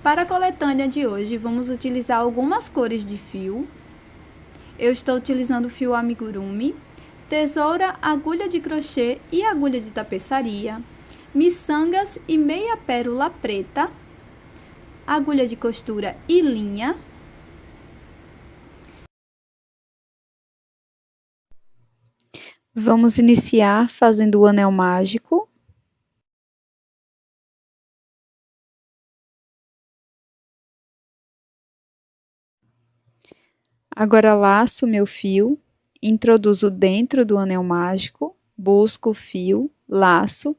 Para a coletânea de hoje, vamos utilizar algumas cores de fio. Eu estou utilizando fio amigurumi, tesoura, agulha de crochê e agulha de tapeçaria, miçangas e meia pérola preta, agulha de costura e linha. Vamos iniciar fazendo o anel mágico. Agora laço meu fio, introduzo dentro do anel mágico, busco o fio, laço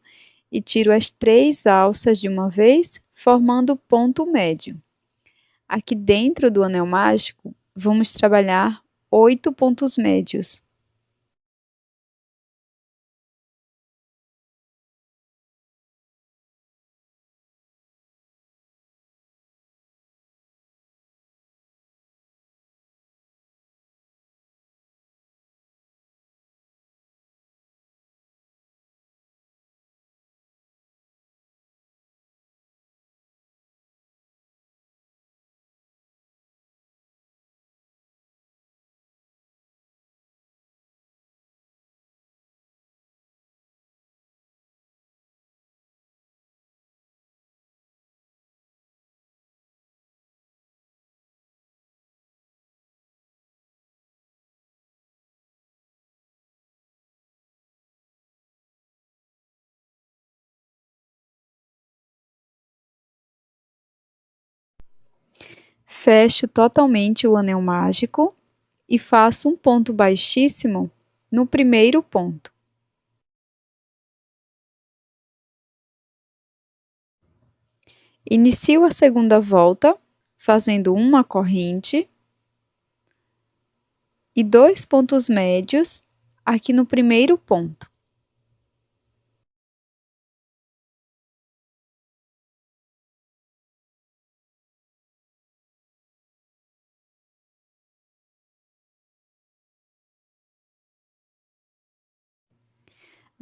e tiro as 3 alças de uma vez, formando ponto médio. Aqui dentro do anel mágico, vamos trabalhar 8 pontos médios. Fecho totalmente o anel mágico e faço um ponto baixíssimo no primeiro ponto. Inicio a segunda volta fazendo uma corrente e 2 pontos médios aqui no primeiro ponto.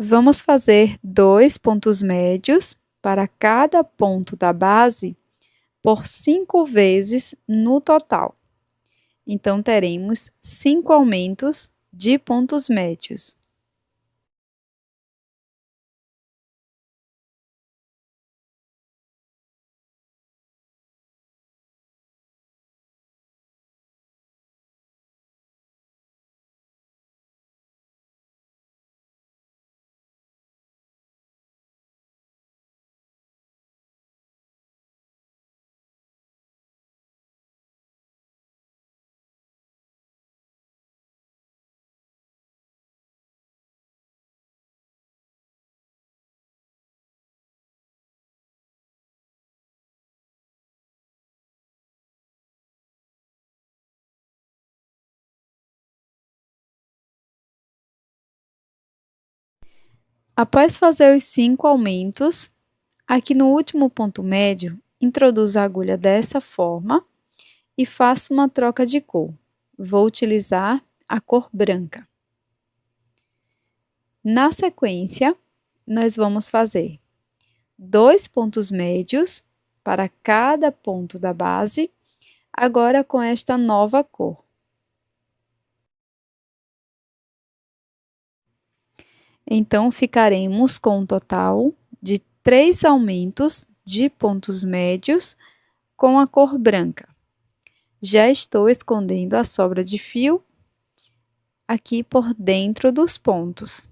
Vamos fazer 2 pontos médios para cada ponto da base por 5 vezes no total. Então, teremos 5 aumentos de pontos médios. Após fazer os 5 aumentos, aqui no último ponto médio, introduzo a agulha dessa forma e faço uma troca de cor. Vou utilizar a cor branca. Na sequência, nós vamos fazer 2 pontos médios para cada ponto da base, agora com esta nova cor. Então, ficaremos com um total de 3 aumentos de pontos médios com a cor branca. Já estou escondendo a sobra de fio aqui por dentro dos pontos.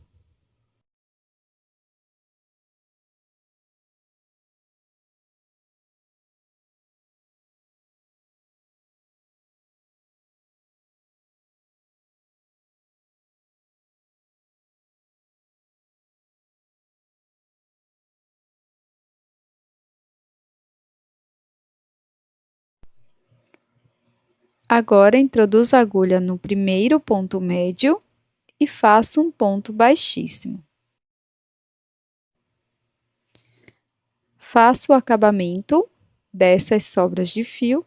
Agora, introduzo a agulha no primeiro ponto médio e faço um ponto baixíssimo. Faço o acabamento dessas sobras de fio.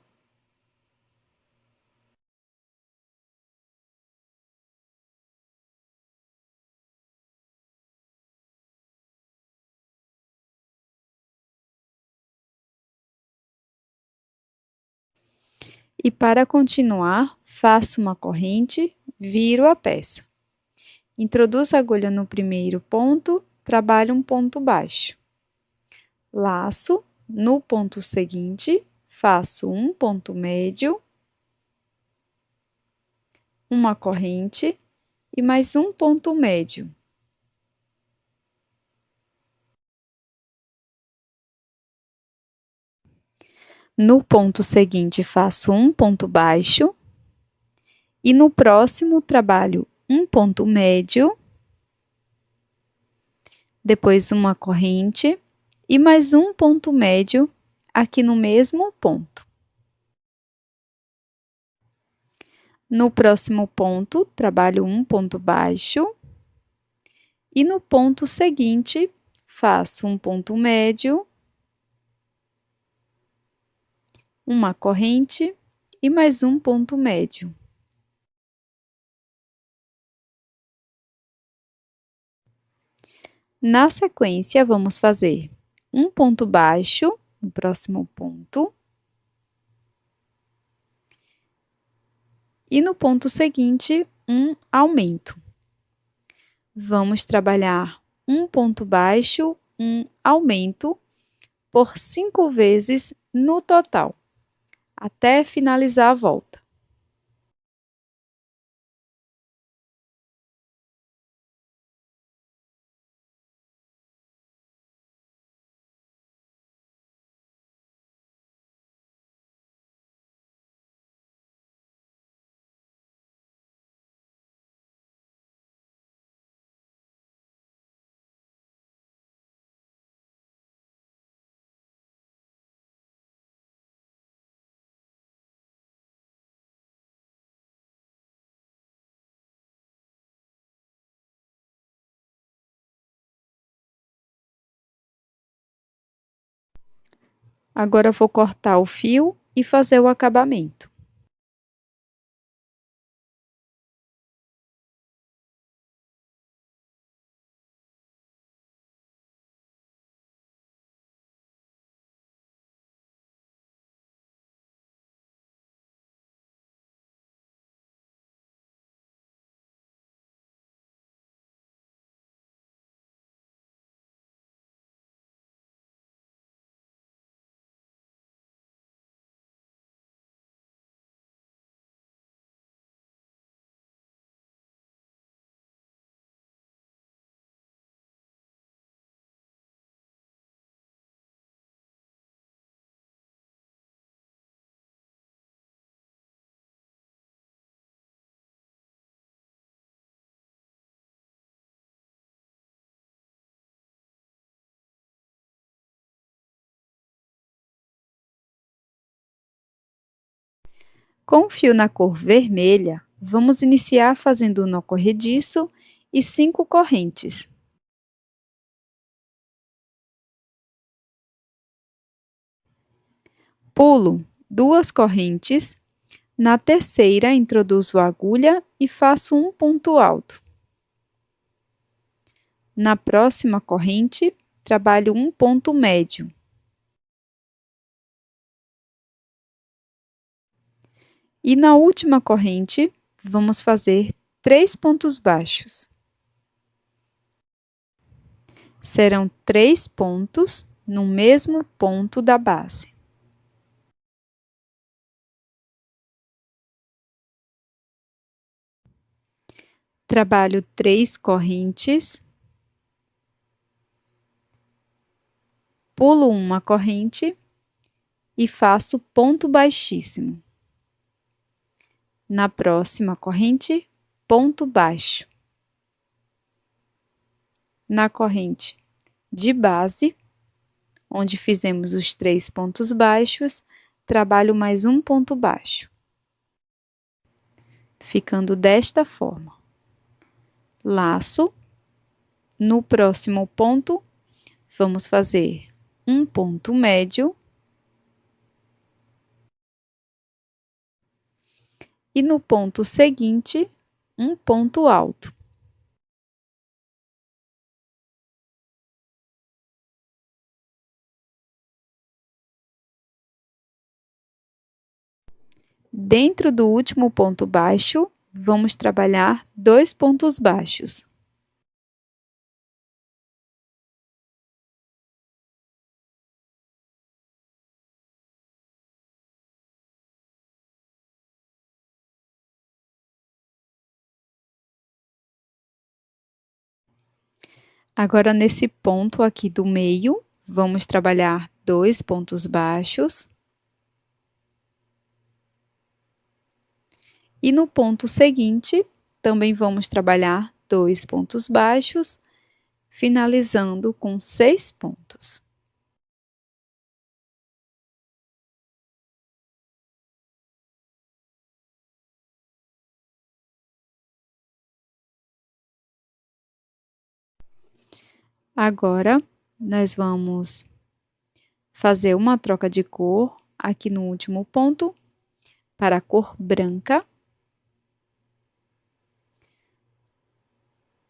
E para continuar, faço uma corrente, viro a peça. Introduzo a agulha no primeiro ponto, trabalho um ponto baixo. Laço, no ponto seguinte, faço um ponto médio, uma corrente e mais um ponto médio. No ponto seguinte, faço um ponto baixo e no próximo trabalho um ponto médio, depois uma corrente e mais um ponto médio aqui no mesmo ponto. No próximo ponto, trabalho um ponto baixo e no ponto seguinte, faço um ponto médio, uma corrente e mais um ponto médio. Na sequência, vamos fazer um ponto baixo no próximo ponto e no ponto seguinte, um aumento. Vamos trabalhar um ponto baixo, um aumento, por 5 vezes no total, até finalizar a volta. Agora vou cortar o fio e fazer o acabamento. Com o fio na cor vermelha, vamos iniciar fazendo um nó corrediço e 5 correntes. Pulo 2 correntes, na terceira introduzo a agulha e faço um ponto alto. Na próxima corrente, trabalho um ponto médio. E na última corrente, vamos fazer 3 pontos baixos. Serão 3 pontos no mesmo ponto da base. Trabalho 3 correntes, pulo uma corrente e faço ponto baixíssimo. Na próxima corrente, ponto baixo. Na corrente de base, onde fizemos os 3 pontos baixos, trabalho mais um ponto baixo, ficando desta forma. Laço. No próximo ponto, vamos fazer um ponto médio e no ponto seguinte, um ponto alto. Dentro do último ponto baixo, vamos trabalhar 2 pontos baixos. Agora, nesse ponto aqui do meio, vamos trabalhar 2 pontos baixos. E no ponto seguinte, também vamos trabalhar 2 pontos baixos, finalizando com 6 pontos. Agora, nós vamos fazer uma troca de cor aqui no último ponto, para a cor branca.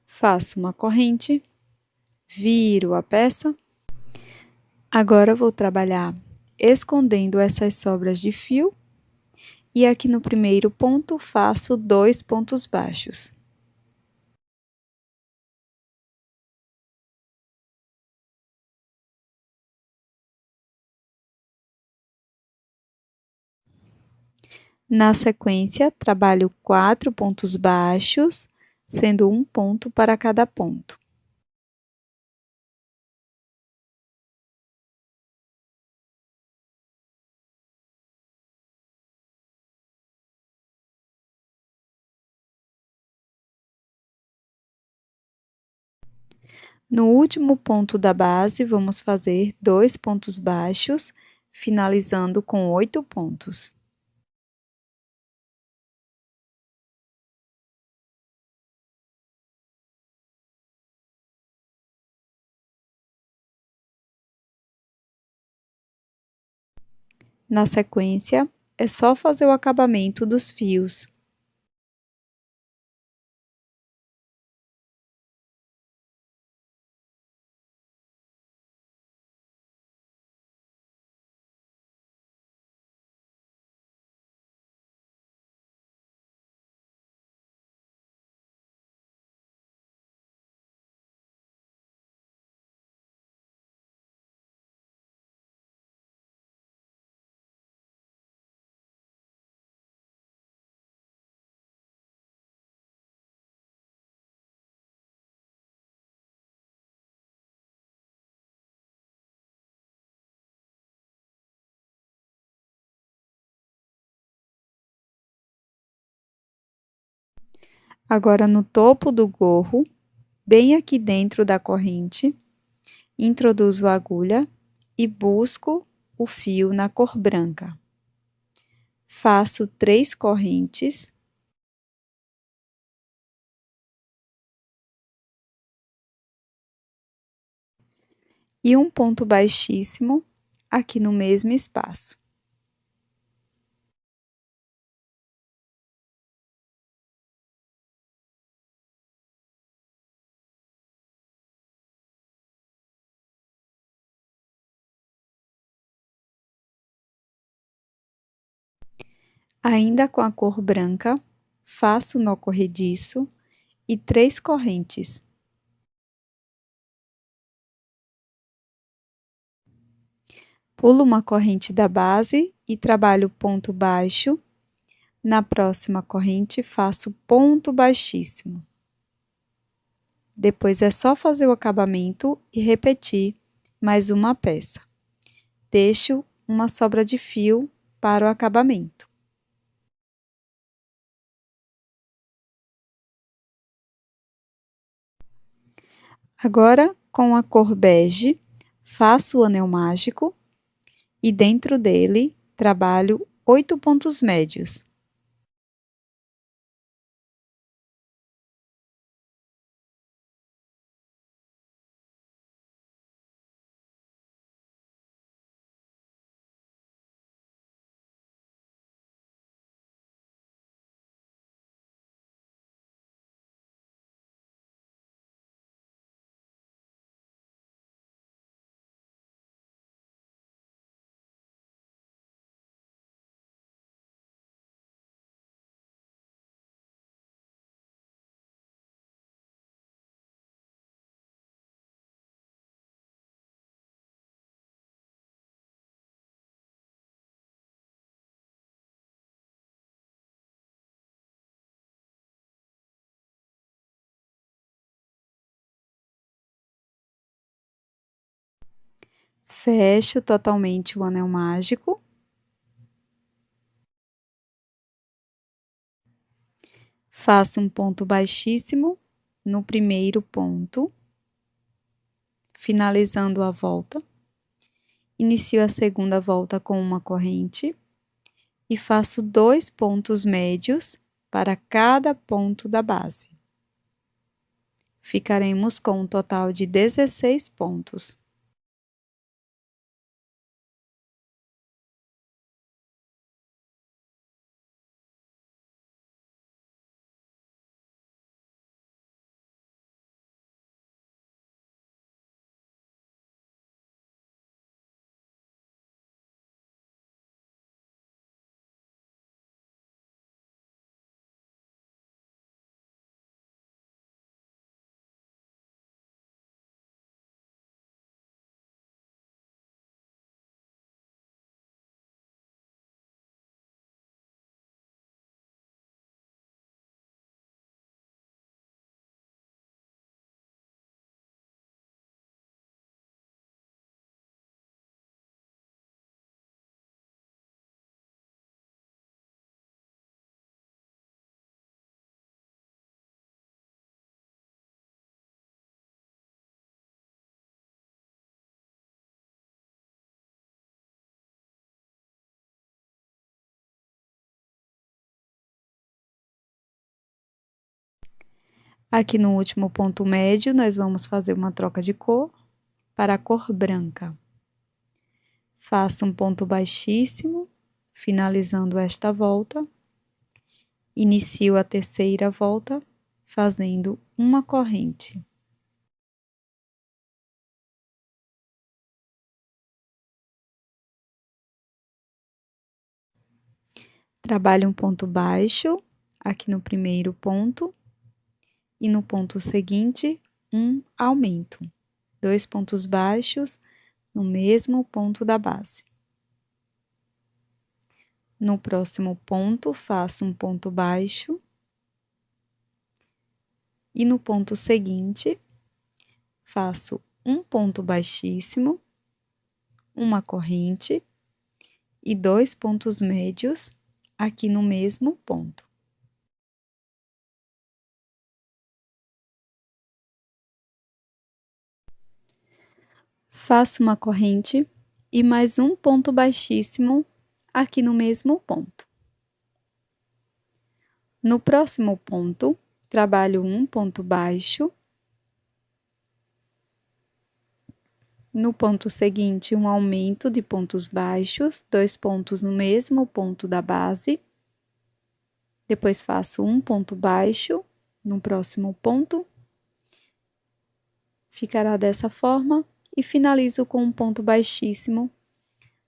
Faço uma corrente, viro a peça. Agora, vou trabalhar escondendo essas sobras de fio. E aqui no primeiro ponto, faço 2 pontos baixos. Na sequência, trabalho 4 pontos baixos, sendo um ponto para cada ponto. No último ponto da base, vamos fazer 2 pontos baixos, finalizando com 8 pontos. Na sequência, é só fazer o acabamento dos fios. Agora, no topo do gorro, bem aqui dentro da corrente, introduzo a agulha e busco o fio na cor branca. Faço 3 correntes. E um ponto baixíssimo aqui no mesmo espaço. Ainda com a cor branca, faço nó corrediço e 3 correntes. Pulo uma corrente da base e trabalho ponto baixo. Na próxima corrente, faço ponto baixíssimo. Depois é só fazer o acabamento e repetir mais uma peça. Deixo uma sobra de fio para o acabamento. Agora, com a cor bege, faço o anel mágico e dentro dele trabalho 8 pontos médios. Fecho totalmente o anel mágico. Faço um ponto baixíssimo no primeiro ponto, finalizando a volta. Inicio a segunda volta com uma corrente e faço 2 pontos médios para cada ponto da base. Ficaremos com um total de 16 pontos. Aqui no último ponto médio, nós vamos fazer uma troca de cor para a cor branca. Faço um ponto baixíssimo, finalizando esta volta. Inicio a terceira volta, fazendo uma corrente. Trabalho um ponto baixo, aqui no primeiro ponto, e no ponto seguinte, um aumento. 2 pontos baixos no mesmo ponto da base. No próximo ponto, faço um ponto baixo. E no ponto seguinte, faço um ponto baixíssimo, uma corrente e 2 pontos médios aqui no mesmo ponto. Faço uma corrente e mais um ponto baixíssimo aqui no mesmo ponto. No próximo ponto, trabalho um ponto baixo. No ponto seguinte, um aumento de pontos baixos, 2 pontos no mesmo ponto da base. Depois faço um ponto baixo no próximo ponto. Ficará dessa forma e finalizo com um ponto baixíssimo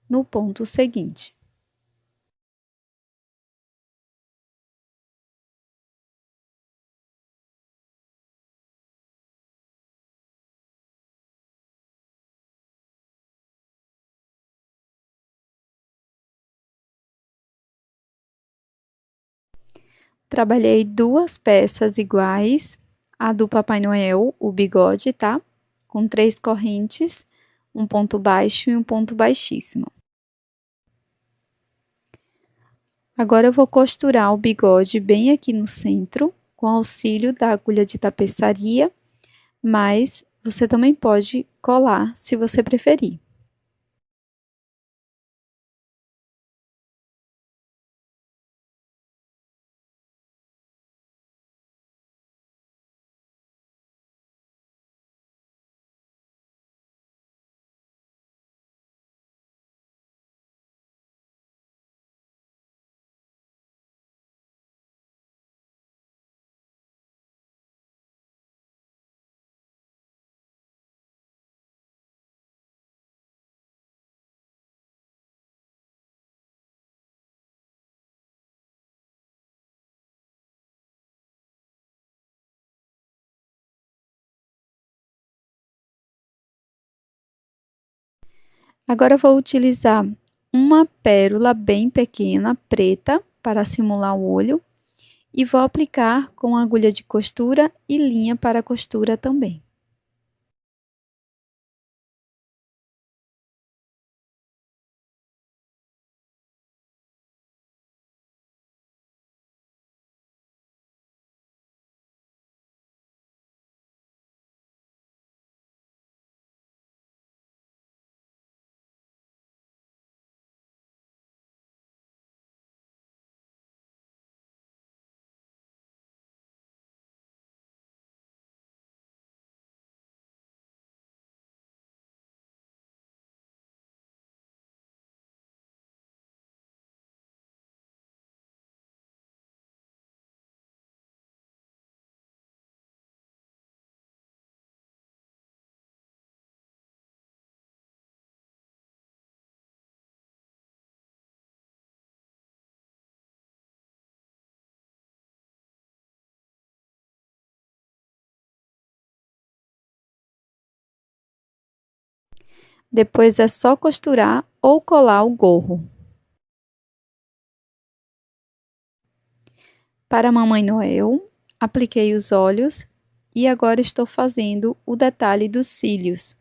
no ponto seguinte. Trabalhei 2 peças iguais, a do Papai Noel, o bigode, tá? Com 3 correntes, um ponto baixo e um ponto baixíssimo. Agora eu vou costurar o bigode bem aqui no centro, com auxílio da agulha de tapeçaria, mas você também pode colar se você preferir. Agora eu vou utilizar uma pérola bem pequena, preta, para simular o olho, e vou aplicar com agulha de costura e linha para costura também. Depois é só costurar ou colar o gorro. Para a Mamãe Noel, apliquei os olhos e agora estou fazendo o detalhe dos cílios.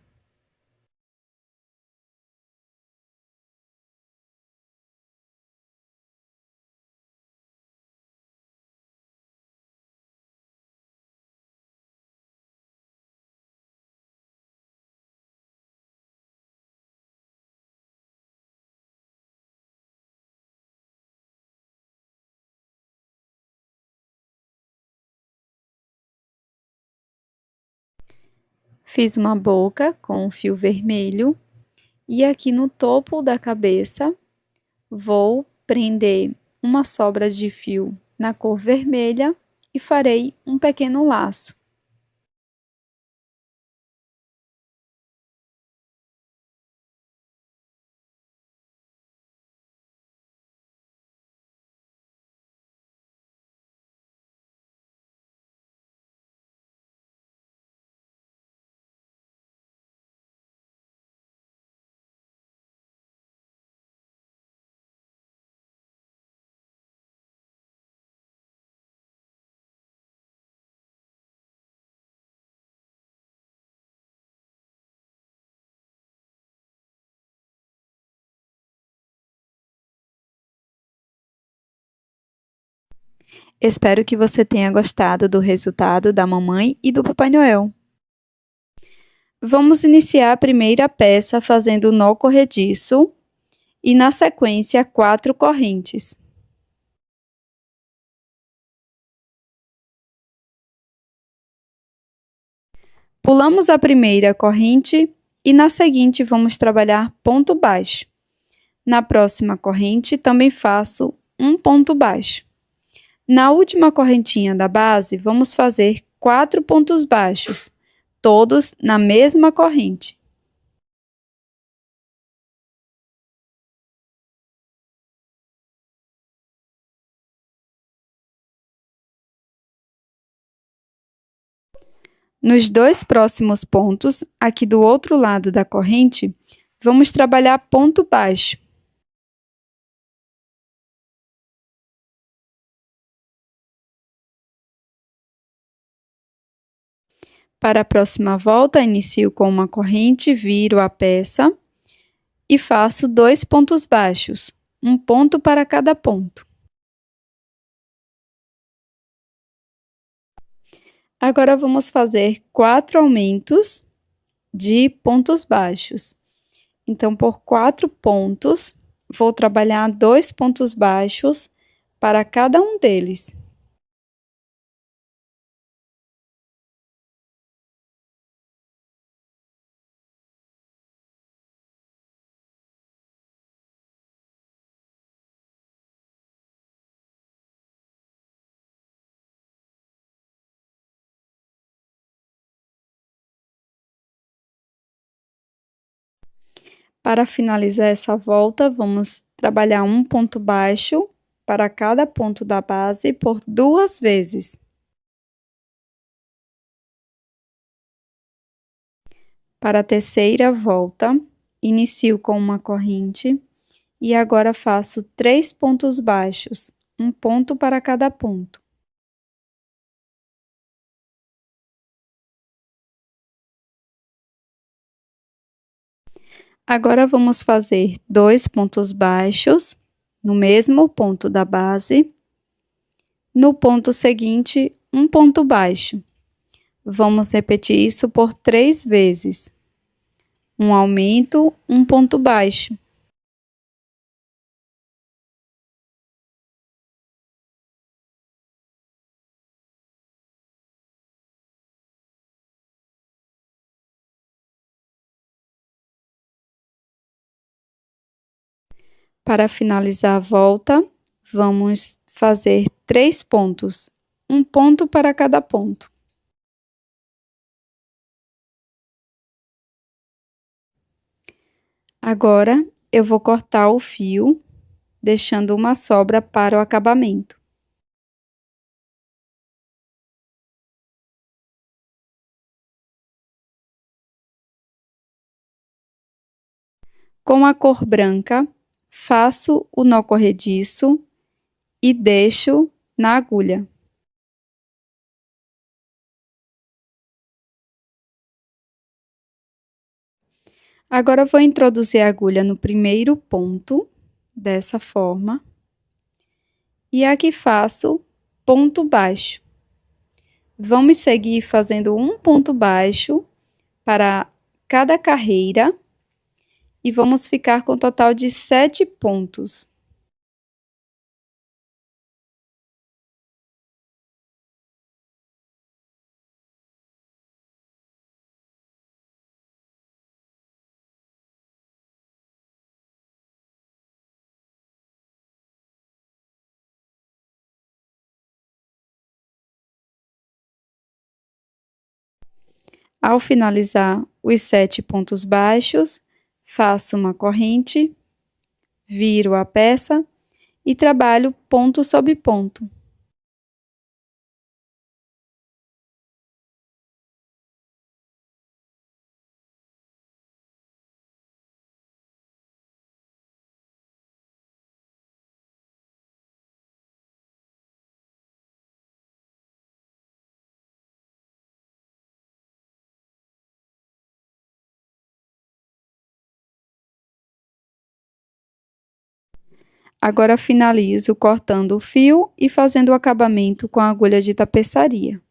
Fiz uma boca com um fio vermelho e aqui no topo da cabeça vou prender uma sobra de fio na cor vermelha e farei um pequeno laço. Espero que você tenha gostado do resultado da mamãe e do Papai Noel. Vamos iniciar a primeira peça fazendo o nó corrediço e, na sequência, 4 correntes. Pulamos a primeira corrente e, na seguinte, vamos trabalhar ponto baixo. Na próxima corrente, também faço um ponto baixo. Na última correntinha da base, vamos fazer 4 pontos baixos, todos na mesma corrente. Nos 2 próximos pontos, aqui do outro lado da corrente, vamos trabalhar ponto baixo. Para a próxima volta, inicio com uma corrente, viro a peça e faço 2 pontos baixos, um ponto para cada ponto. Agora, vamos fazer 4 aumentos de pontos baixos. Então, por 4 pontos, vou trabalhar 2 pontos baixos para cada um deles. Para finalizar essa volta, vamos trabalhar um ponto baixo para cada ponto da base por 2 vezes. Para a terceira volta, inicio com uma corrente e agora faço 3 pontos baixos, um ponto para cada ponto. Agora, vamos fazer 2 pontos baixos no mesmo ponto da base. No ponto seguinte, um ponto baixo. Vamos repetir isso por 3 vezes. Um aumento, um ponto baixo. Para finalizar a volta, vamos fazer 3 pontos, um ponto para cada ponto. Agora, eu vou cortar o fio, deixando uma sobra para o acabamento. Com a cor branca, faço o nó corrediço e deixo na agulha. Agora, vou introduzir a agulha no primeiro ponto, dessa forma. E aqui faço ponto baixo. Vamos seguir fazendo um ponto baixo para cada carreira e vamos ficar com um total de 7 pontos. Ao finalizar os 7 pontos baixos, faço uma corrente, viro a peça e trabalho ponto sobre ponto. Agora finalizo cortando o fio e fazendo o acabamento com a agulha de tapeçaria.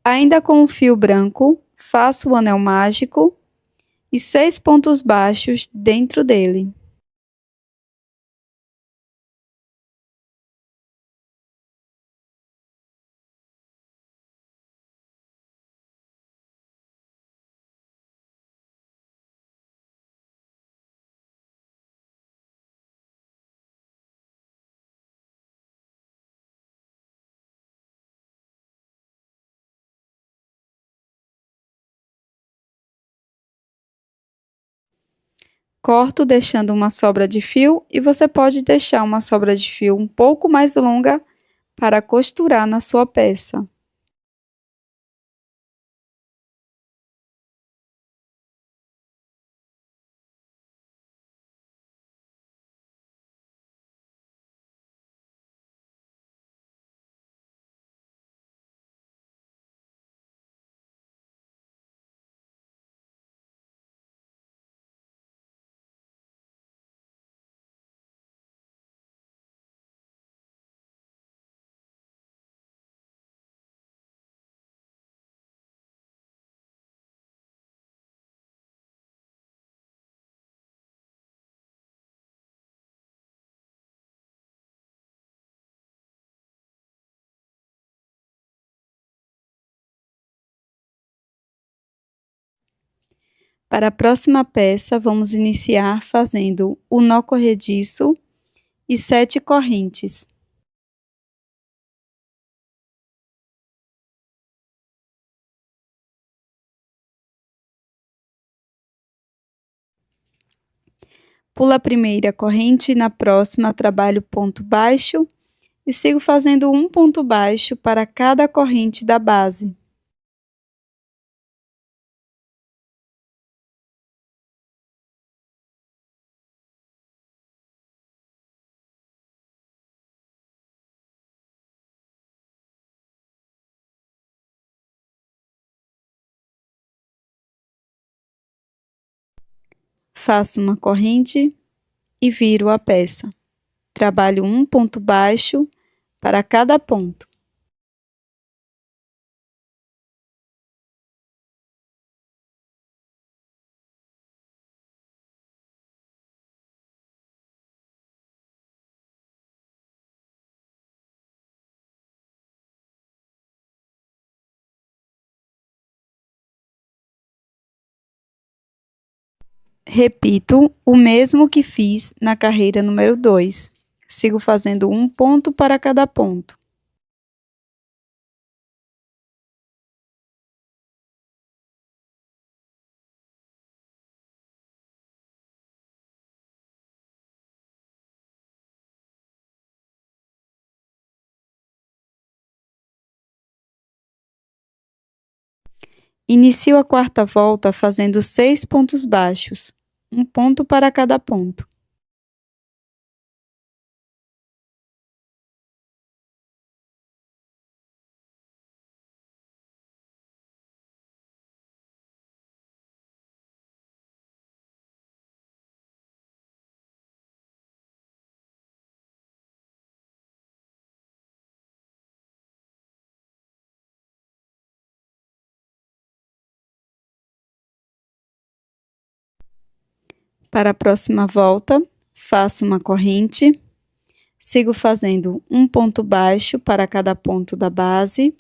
Ainda com o fio branco, faço o anel mágico e 6 pontos baixos dentro dele. Corto deixando uma sobra de fio e você pode deixar uma sobra de fio um pouco mais longa para costurar na sua peça. Para a próxima peça, vamos iniciar fazendo o nó corrediço e 7 correntes. Pulo a primeira corrente e na próxima trabalho ponto baixo e sigo fazendo um ponto baixo para cada corrente da base. Faço uma corrente e viro a peça. Trabalho um ponto baixo para cada ponto. Repito o mesmo que fiz na carreira número 2. Sigo fazendo um ponto para cada ponto. Inicio a quarta volta fazendo 6 pontos baixos, um ponto para cada ponto. Para a próxima volta, faço uma corrente, sigo fazendo um ponto baixo para cada ponto da base.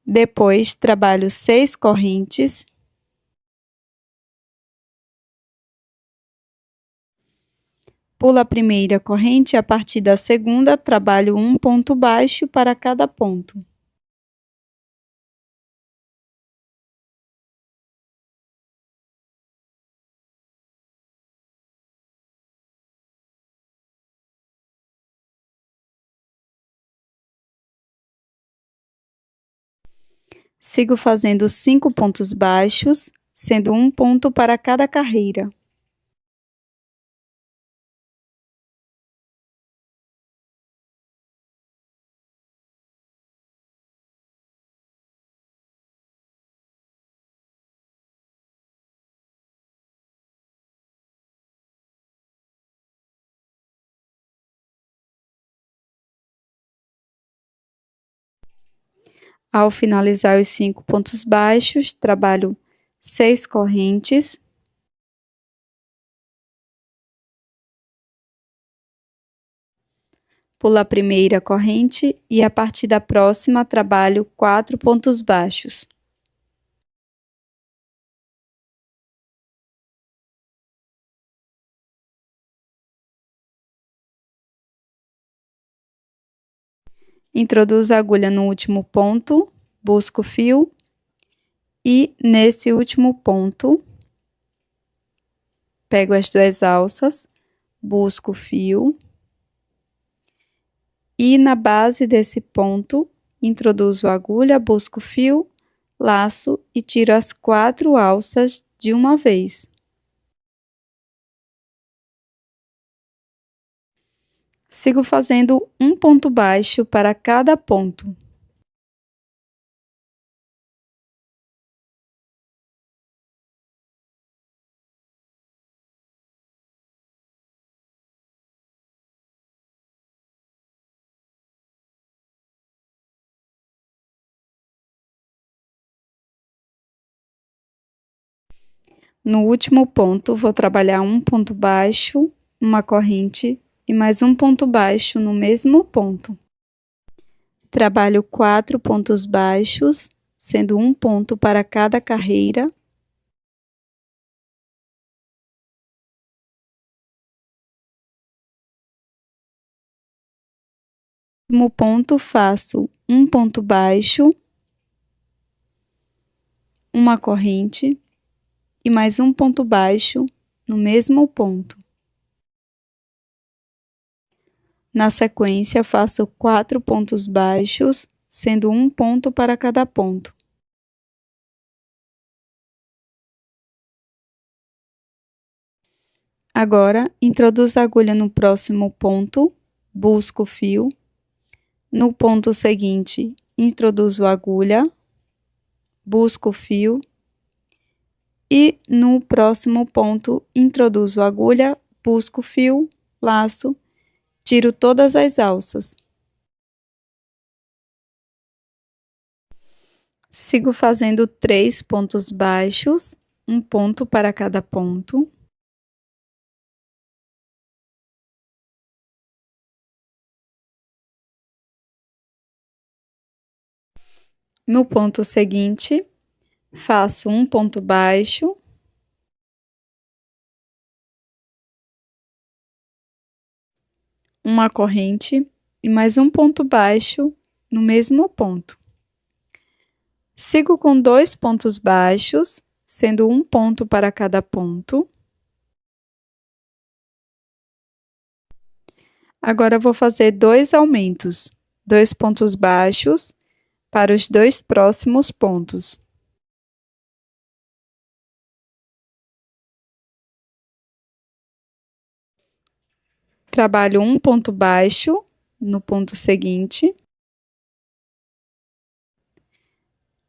Depois, trabalho 6 correntes. Pulo a primeira corrente e a partir da segunda, trabalho um ponto baixo para cada ponto. Sigo fazendo 5 pontos baixos, sendo um ponto para cada carreira. Ao finalizar os 5 pontos baixos, trabalho 6 correntes. Pulo a primeira corrente e a partir da próxima trabalho 4 pontos baixos. Introduzo a agulha no último ponto, busco o fio e nesse último ponto, pego as 2 alças, busco o fio e na base desse ponto, introduzo a agulha, busco o fio, laço e tiro as 4 alças de uma vez. Sigo fazendo um ponto baixo para cada ponto. No último ponto, vou trabalhar um ponto baixo, uma corrente e mais um ponto baixo no mesmo ponto. Trabalho 4 pontos baixos, sendo um ponto para cada carreira. No ponto, faço um ponto baixo, uma corrente e mais um ponto baixo no mesmo ponto. Na sequência, faço 4 pontos baixos, sendo um ponto para cada ponto. Agora, introduzo a agulha no próximo ponto, busco o fio. No ponto seguinte, introduzo a agulha, busco o fio. E no próximo ponto, introduzo a agulha, busco o fio, laço, tiro todas as alças. Sigo fazendo 3 pontos baixos, um ponto para cada ponto. No ponto seguinte, faço um ponto baixo, uma corrente e mais um ponto baixo no mesmo ponto. Sigo com 2 pontos baixos, sendo um ponto para cada ponto. Agora, vou fazer 2 aumentos, 2 pontos baixos para os 2 próximos pontos. Trabalho um ponto baixo no ponto seguinte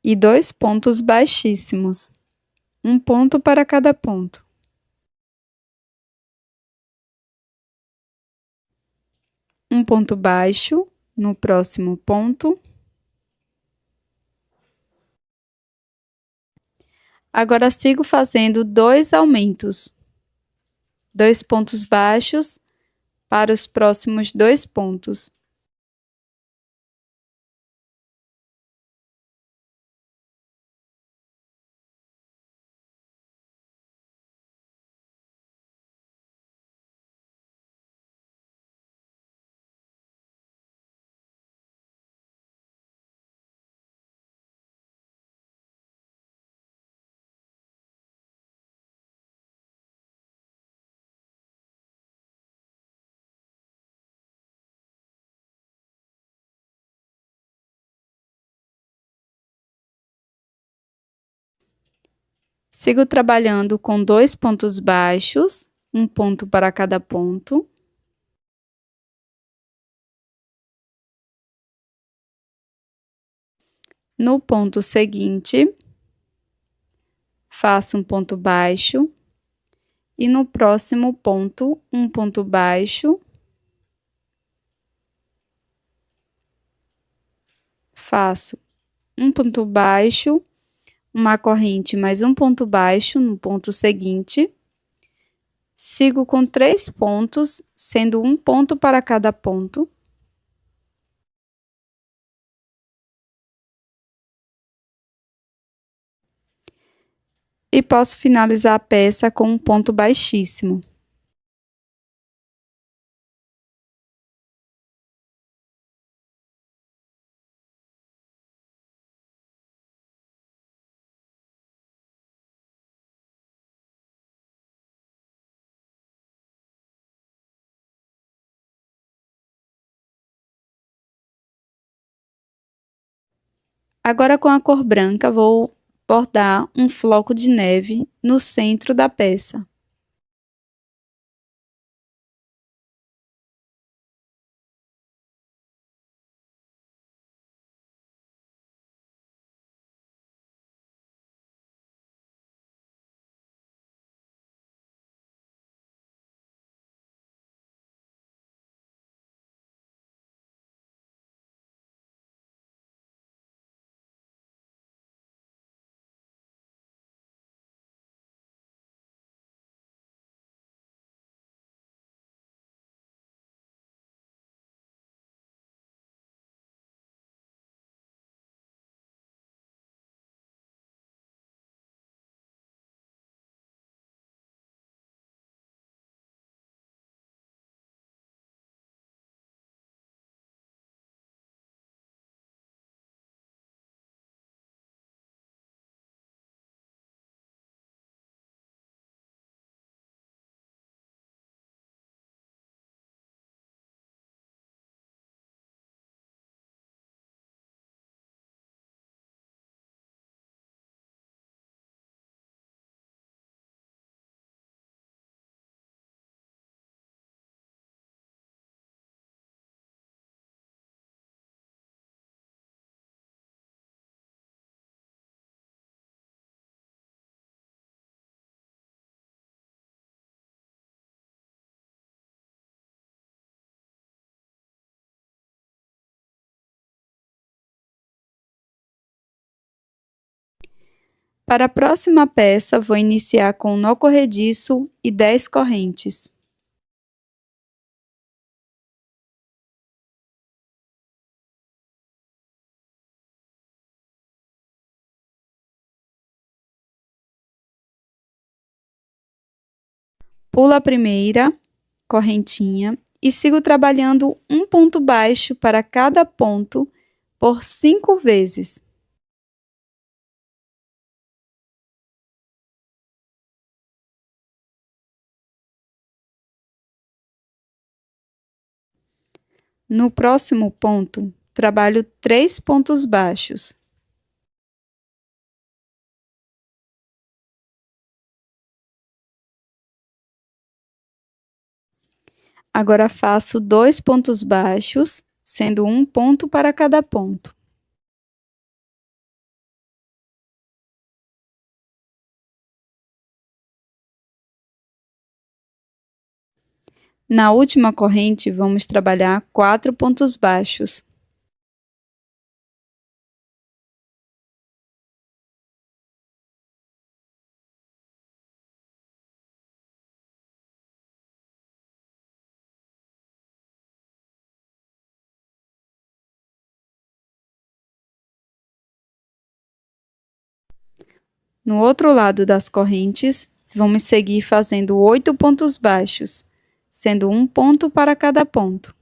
e 2 pontos baixíssimos, um ponto para cada ponto. Um ponto baixo no próximo ponto. Agora, sigo fazendo 2 aumentos, 2 pontos baixos para os próximos 2 pontos. Sigo trabalhando com 2 pontos baixos, um ponto para cada ponto. No ponto seguinte, faço um ponto baixo e no próximo ponto, um ponto baixo, faço um ponto baixo, uma corrente mais um ponto baixo no ponto seguinte. Sigo com 3 pontos, sendo um ponto para cada ponto. E posso finalizar a peça com um ponto baixíssimo. Agora, com a cor branca, vou bordar um floco de neve no centro da peça. Para a próxima peça, vou iniciar com um nó corrediço e 10 correntes. Pulo a primeira correntinha e sigo trabalhando um ponto baixo para cada ponto por 5 vezes. No próximo ponto, trabalho 3 pontos baixos. Agora faço 2 pontos baixos, sendo um ponto para cada ponto. Na última corrente, vamos trabalhar 4 pontos baixos. No outro lado das correntes, vamos seguir fazendo 8 pontos baixos, sendo um ponto para cada ponto.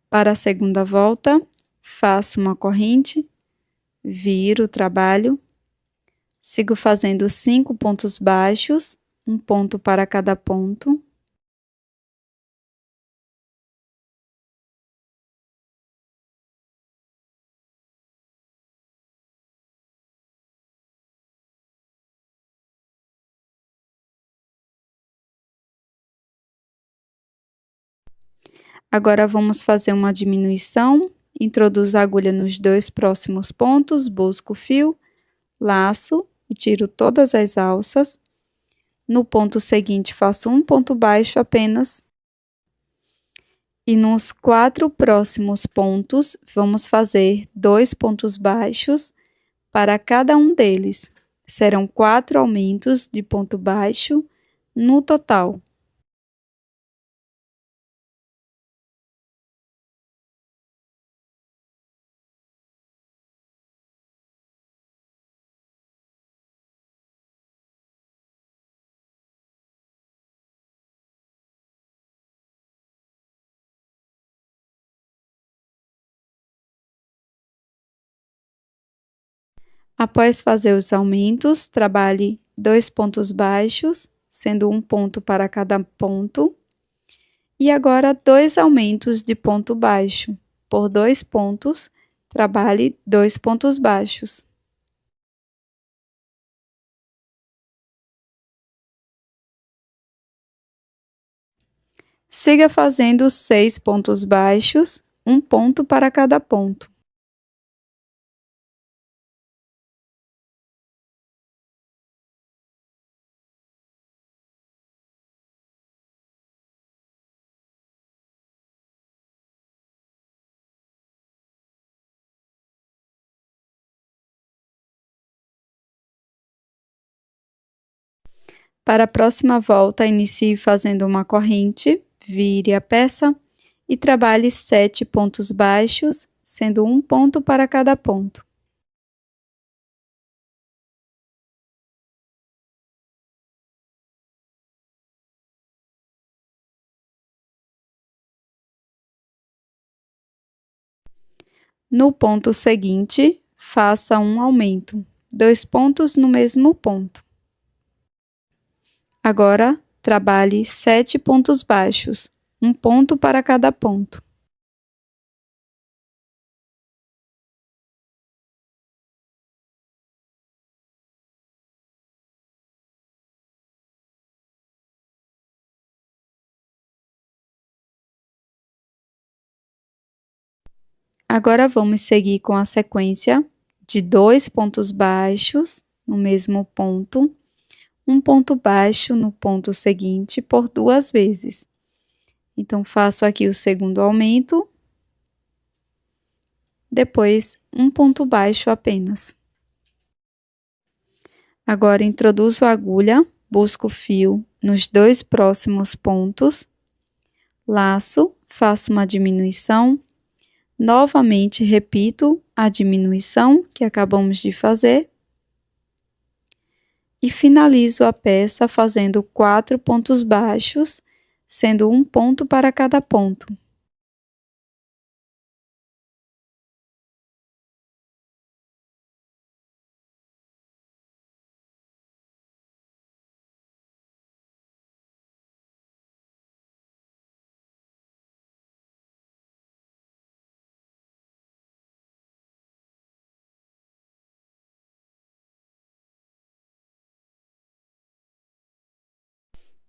Para a segunda volta, faço uma corrente, viro o trabalho, sigo fazendo 5 pontos baixos, um ponto para cada ponto. Agora vamos fazer uma diminuição, introduzo a agulha nos 2 próximos pontos, busco o fio, laço e tiro todas as alças. No ponto seguinte, faço um ponto baixo apenas. E nos 4 próximos pontos, vamos fazer 2 pontos baixos para cada um deles. Serão 4 aumentos de ponto baixo no total. Após fazer os aumentos, trabalhe 2 pontos baixos, sendo um ponto para cada ponto. E agora 2 aumentos de ponto baixo. Por 2 pontos, trabalhe 2 pontos baixos. Siga fazendo 6 pontos baixos, um ponto para cada ponto. Para a próxima volta, inicie fazendo uma corrente, vire a peça e trabalhe 7 pontos baixos, sendo um ponto para cada ponto. No ponto seguinte, faça um aumento, 2 pontos no mesmo ponto. Agora, trabalhe 7 pontos baixos, um ponto para cada ponto. Agora vamos seguir com a sequência de 2 pontos baixos no mesmo ponto, um ponto baixo no ponto seguinte por 2 vezes. Então, faço aqui o segundo aumento, depois um ponto baixo apenas. Agora, introduzo a agulha, busco o fio nos 2 próximos pontos, laço, faço uma diminuição, novamente repito a diminuição que acabamos de fazer e finalizo a peça fazendo 4 pontos baixos, sendo um ponto para cada ponto.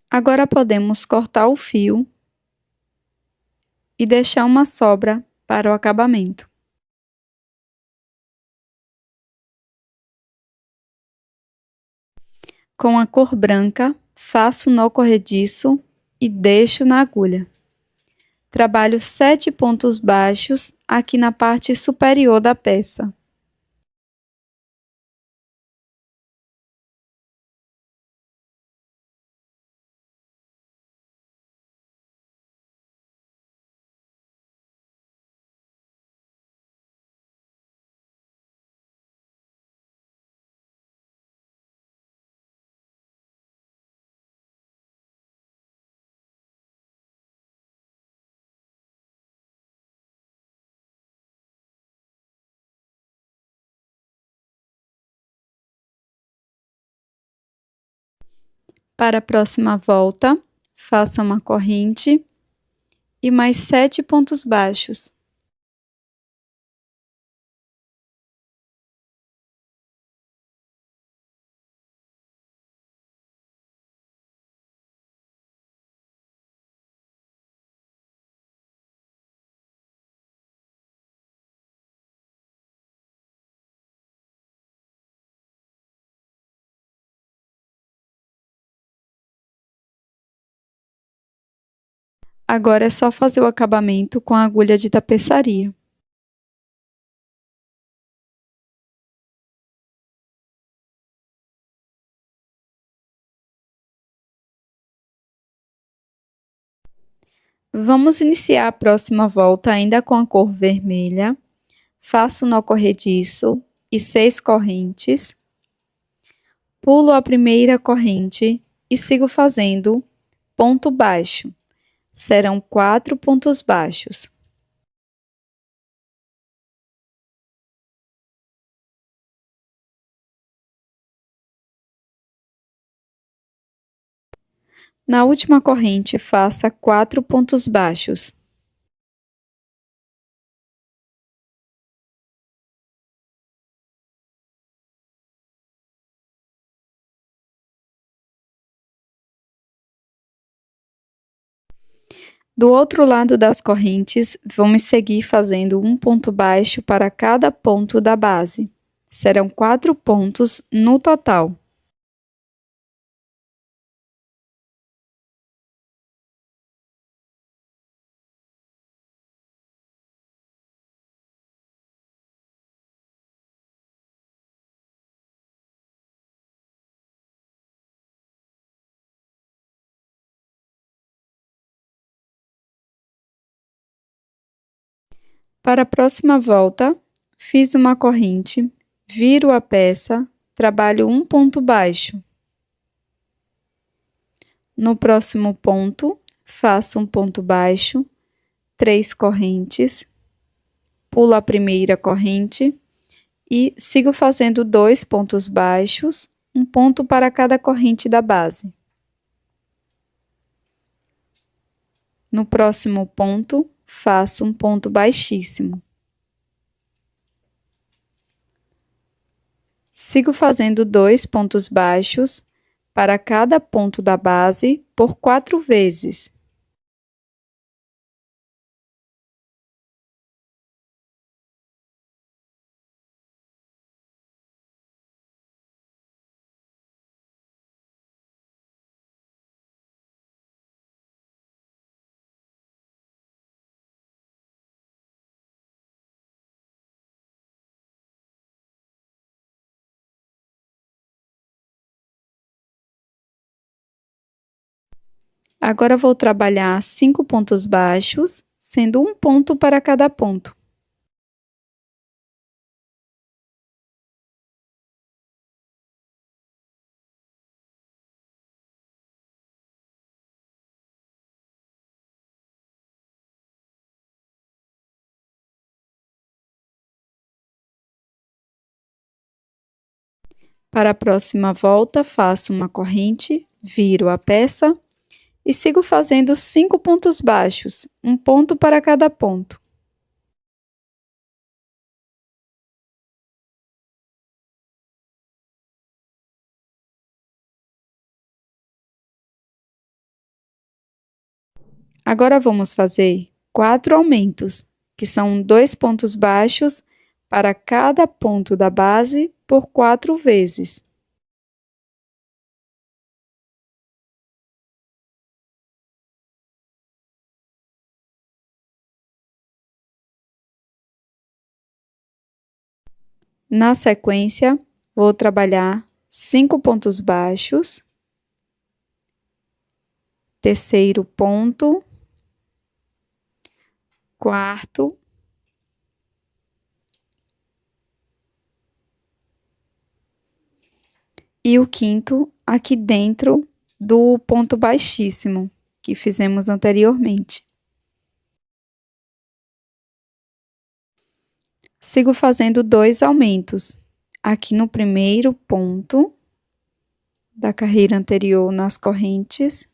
Agora podemos cortar o fio e deixar uma sobra para o acabamento. Com a cor branca, faço nó corrediço e deixo na agulha. Trabalho 7 pontos baixos aqui na parte superior da peça. Para a próxima volta, faça uma corrente e mais 7 pontos baixos. Agora é só fazer o acabamento com a agulha de tapeçaria. Vamos iniciar a próxima volta ainda com a cor vermelha. Faço nó corrediço e 6 correntes. Pulo a primeira corrente e sigo fazendo ponto baixo. Serão 4 pontos baixos. Na última corrente, faça 4 pontos baixos. Do outro lado das correntes, vamos seguir fazendo um ponto baixo para cada ponto da base. Serão 4 pontos no total. Para a próxima volta, fiz uma corrente, viro a peça, trabalho um ponto baixo. No próximo ponto, faço um ponto baixo, 3 correntes, pulo a primeira corrente e sigo fazendo 2 pontos baixos, um ponto para cada corrente da base. No próximo ponto, faço um ponto baixíssimo. Sigo fazendo 2 pontos baixos para cada ponto da base por 4 vezes. Agora vou trabalhar 5 pontos baixos, sendo um ponto para cada ponto. Para a próxima volta, faço uma corrente, viro a peça e sigo fazendo 5 pontos baixos, um ponto para cada ponto. Agora vamos fazer 4 aumentos, que são 2 pontos baixos para cada ponto da base por 4 vezes. Na sequência, vou trabalhar 5 pontos baixos, terceiro ponto, quarto, e o quinto aqui dentro do ponto baixíssimo que fizemos anteriormente. Sigo fazendo 2 aumentos, aqui no primeiro ponto da carreira anterior nas correntes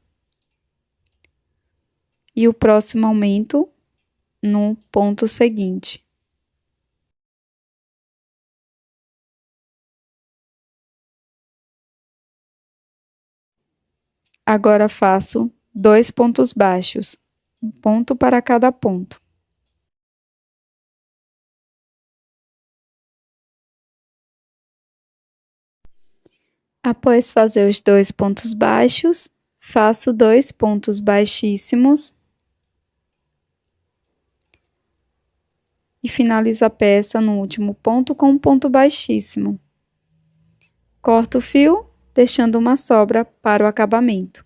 e o próximo aumento no ponto seguinte. Agora faço 2 pontos baixos, um ponto para cada ponto. Após fazer os 2 pontos baixos, faço 2 pontos baixíssimos e finalizo a peça no último ponto com um ponto baixíssimo. Corto o fio, deixando uma sobra para o acabamento.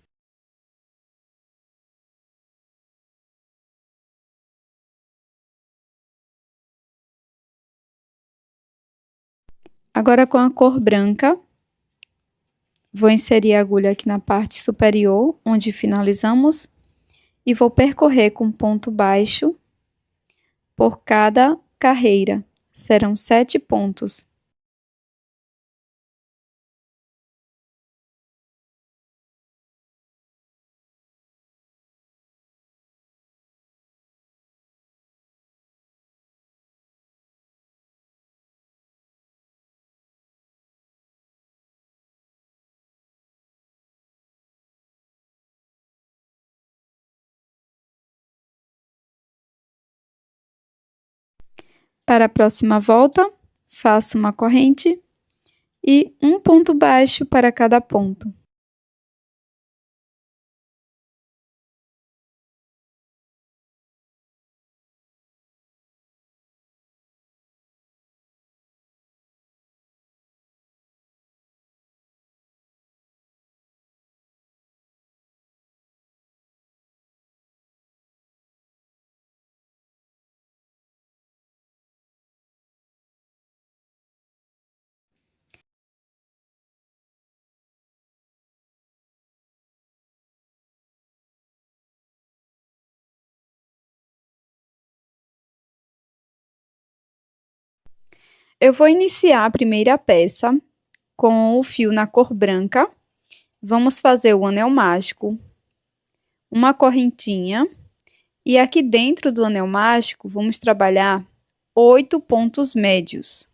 Agora com a cor branca, vou inserir a agulha aqui na parte superior, onde finalizamos, e vou percorrer com ponto baixo por cada carreira. Serão 7 pontos. Para a próxima volta, faço uma corrente e um ponto baixo para cada ponto. Eu vou iniciar a primeira peça com o fio na cor branca. Vamos fazer o anel mágico, uma correntinha, e aqui dentro do anel mágico vamos trabalhar 8 pontos médios.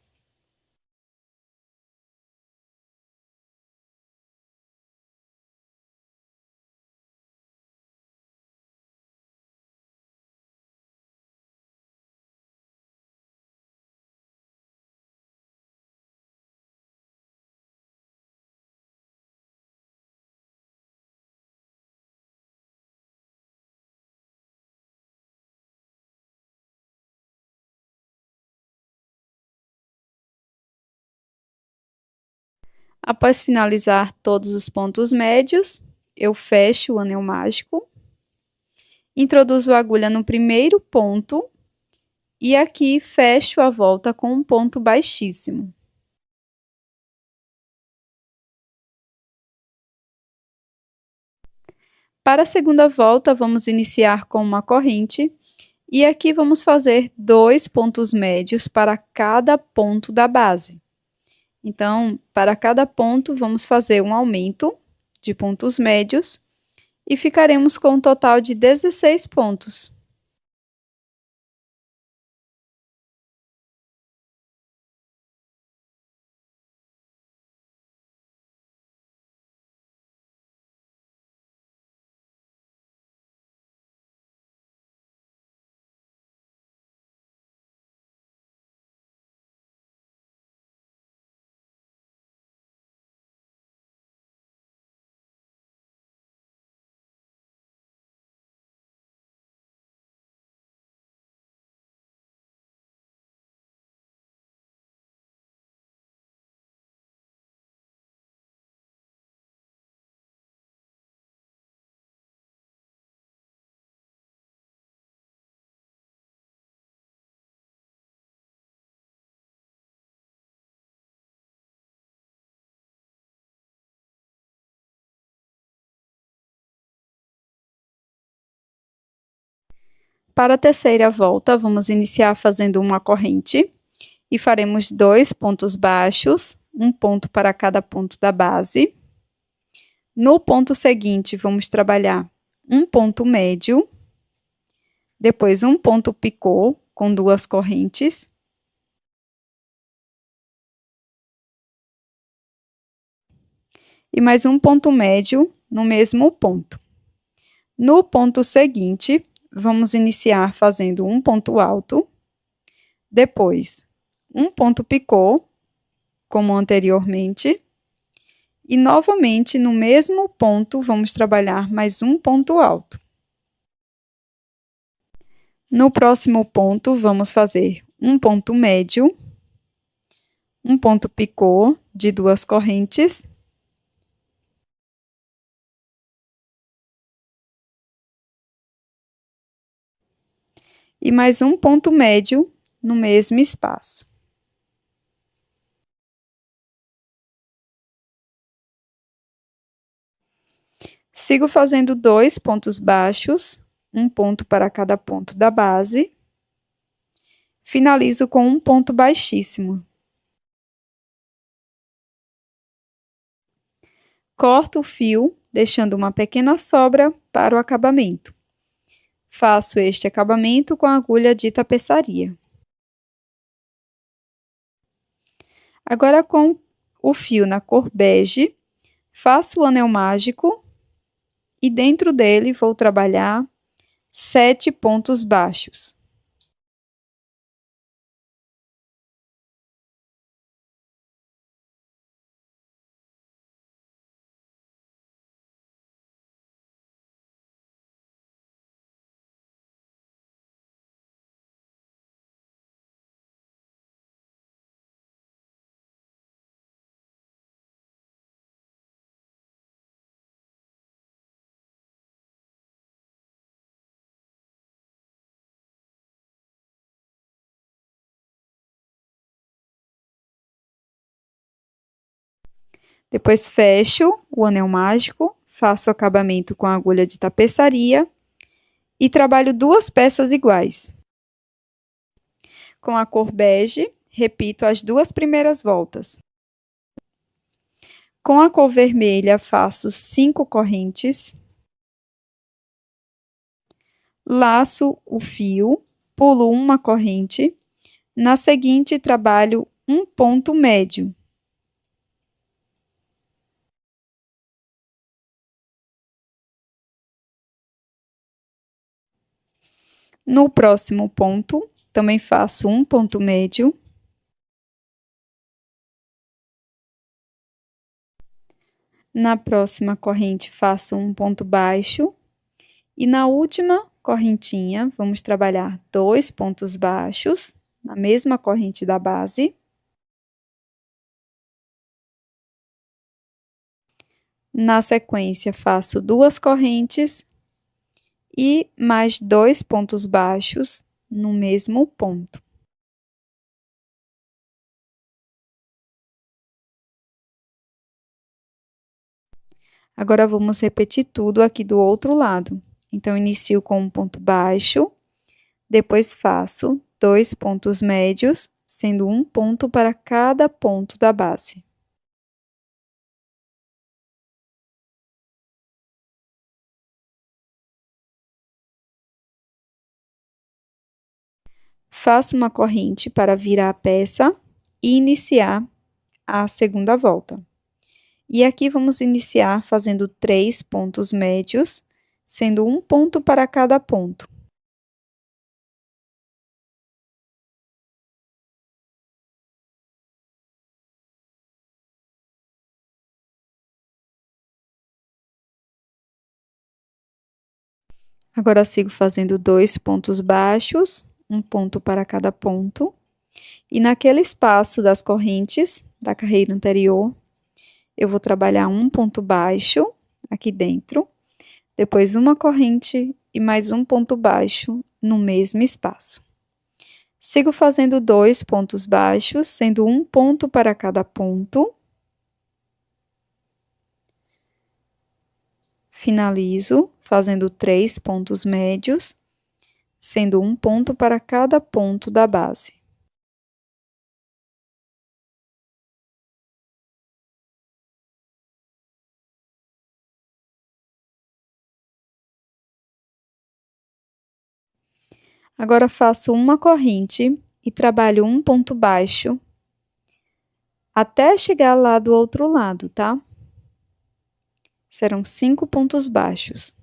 Após finalizar todos os pontos médios, eu fecho o anel mágico, introduzo a agulha no primeiro ponto e aqui fecho a volta com um ponto baixíssimo. Para a segunda volta, vamos iniciar com uma corrente e aqui vamos fazer 2 pontos médios para cada ponto da base. Então, para cada ponto, vamos fazer um aumento de pontos médios e ficaremos com um total de 16 pontos. Para a terceira volta, vamos iniciar fazendo uma corrente e faremos 2 pontos baixos, um ponto para cada ponto da base. No ponto seguinte, vamos trabalhar um ponto médio, depois um ponto picô com 2 correntes, e mais um ponto médio no mesmo ponto. No ponto seguinte, vamos iniciar fazendo um ponto alto, depois um ponto picô, como anteriormente, e novamente no mesmo ponto vamos trabalhar mais um ponto alto. No próximo ponto, vamos fazer um ponto médio, um ponto picô de 2 correntes, e mais um ponto médio no mesmo espaço. Sigo fazendo 2 pontos baixos, um ponto para cada ponto da base. Finalizo com um ponto baixíssimo. Corto o fio, deixando uma pequena sobra para o acabamento. Faço este acabamento com a agulha de tapeçaria. Agora, com o fio na cor bege, faço o anel mágico e dentro dele vou trabalhar 7 pontos baixos. Depois fecho o anel mágico, faço o acabamento com a agulha de tapeçaria e trabalho 2 peças iguais. Com a cor bege, repito as 2 primeiras voltas. Com a cor vermelha, faço 5 correntes. Laço o fio, pulo uma corrente. Na seguinte, trabalho um ponto médio. No próximo ponto, também faço um ponto médio. Na próxima corrente, faço um ponto baixo. E na última correntinha, vamos trabalhar 2 pontos baixos, na mesma corrente da base. Na sequência, faço 2 correntes e mais 2 pontos baixos no mesmo ponto. Agora, vamos repetir tudo aqui do outro lado. Então, inicio com um ponto baixo, depois faço 2 pontos médios, sendo um ponto para cada ponto da base. Faço uma corrente para virar a peça e iniciar a segunda volta. E aqui vamos iniciar fazendo 3 pontos médios, sendo um ponto para cada ponto. Agora, sigo fazendo 2 pontos baixos, um ponto para cada ponto. E naquele espaço das correntes da carreira anterior, eu vou trabalhar um ponto baixo aqui dentro, depois uma corrente e mais um ponto baixo no mesmo espaço. Sigo fazendo 2 pontos baixos, sendo um ponto para cada ponto. Finalizo fazendo 3 pontos médios, sendo um ponto para cada ponto da base. Agora, faço uma corrente e trabalho um ponto baixo até chegar lá do outro lado, tá? Serão 5 pontos baixos.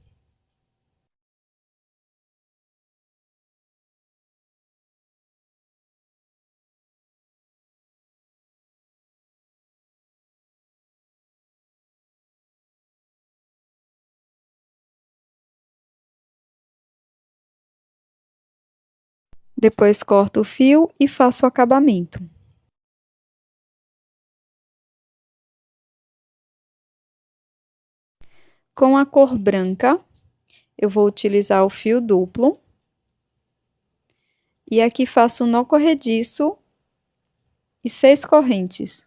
Depois corto o fio e faço o acabamento. Com a cor branca, eu vou utilizar o fio duplo. E aqui faço um nó corrediço e 6 correntes.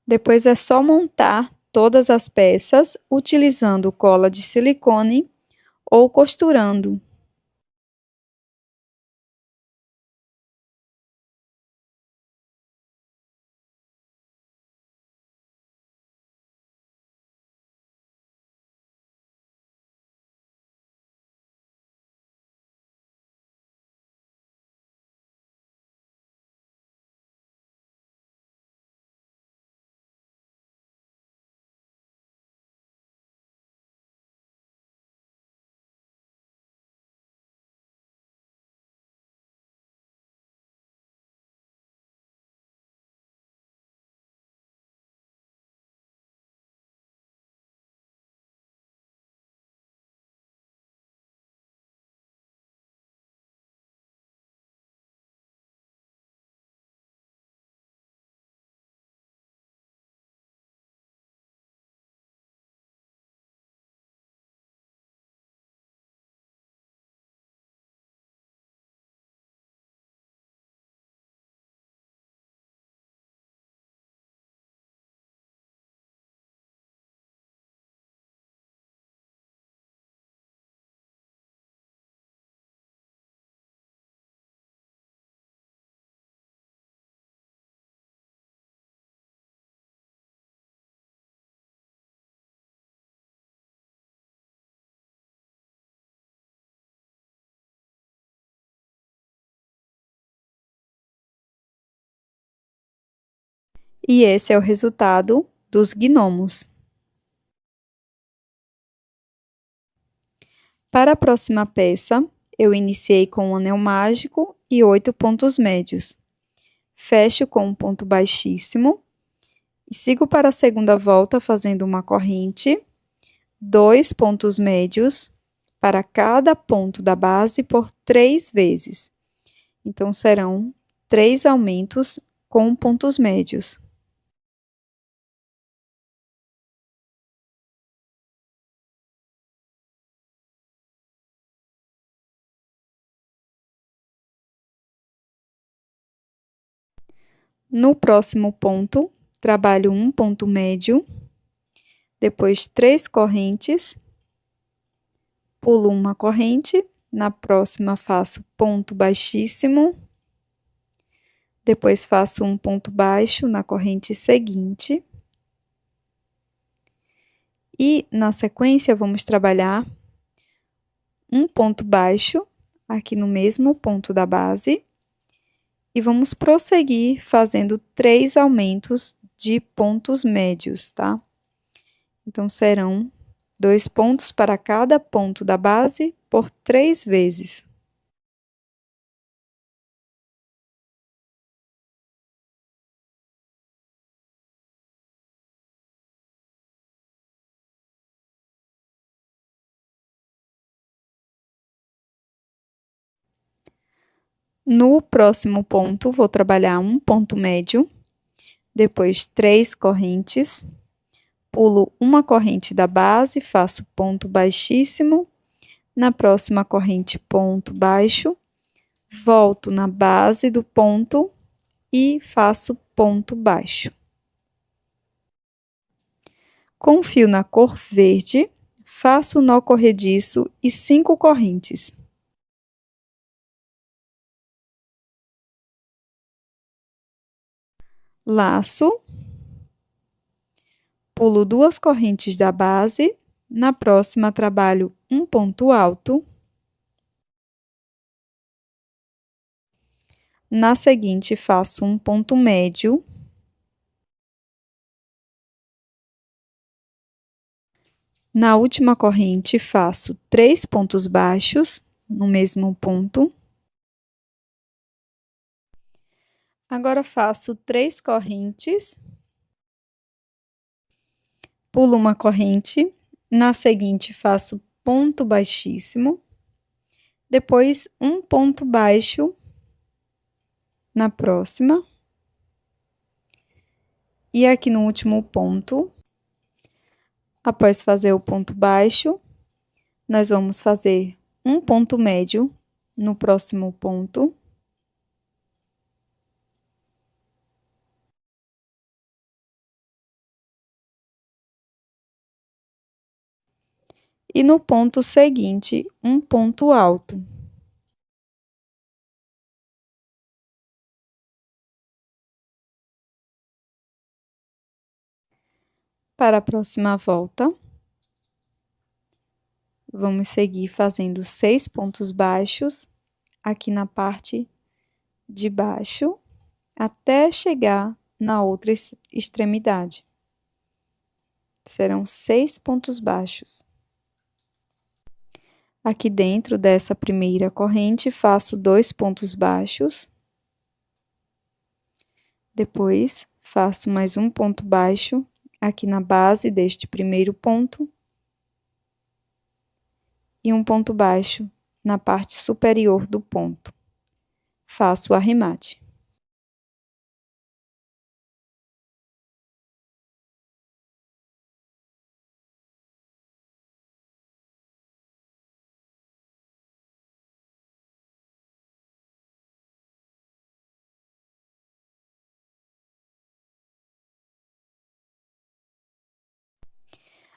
Depois é só montar todas as peças utilizando cola de silicone ou costurando. E esse é o resultado dos gnomos. Para a próxima peça, eu iniciei com um anel mágico e 8 pontos médios. Fecho com um ponto baixíssimo E sigo para a segunda volta fazendo uma corrente, 2 pontos médios para cada ponto da base por 3 vezes. Então, serão 3 aumentos com pontos médios. No próximo ponto, trabalho um ponto médio, depois 3 correntes, pulo uma corrente, na próxima faço ponto baixíssimo, depois faço um ponto baixo na corrente seguinte. E na sequência, vamos trabalhar um ponto baixo aqui no mesmo ponto da base. E vamos prosseguir fazendo 3 aumentos de pontos médios, tá? Então, serão 2 pontos para cada ponto da base por 3 vezes. No próximo ponto, vou trabalhar um ponto médio, depois 3 correntes, pulo uma corrente da base, faço ponto baixíssimo, na próxima corrente ponto baixo, volto na base do ponto e faço ponto baixo. Com o fio na cor verde, faço o nó corrediço e 5 correntes. Laço, pulo 2 correntes da base, na próxima trabalho um ponto alto, na seguinte faço um ponto médio, na última corrente faço 3 pontos baixos no mesmo ponto. Agora faço 3 correntes, pulo uma corrente, na seguinte faço ponto baixíssimo, depois um ponto baixo na próxima, e aqui no último ponto, após fazer o ponto baixo, nós vamos fazer um ponto médio no próximo ponto. E no ponto seguinte, um ponto alto. Para a próxima volta, vamos seguir fazendo 6 pontos baixos aqui na parte de baixo, até chegar na outra extremidade. Serão 6 pontos baixos. Aqui dentro dessa primeira corrente, faço 2 pontos baixos. Depois, faço mais um ponto baixo aqui na base deste primeiro ponto. E um ponto baixo na parte superior do ponto. Faço o arremate.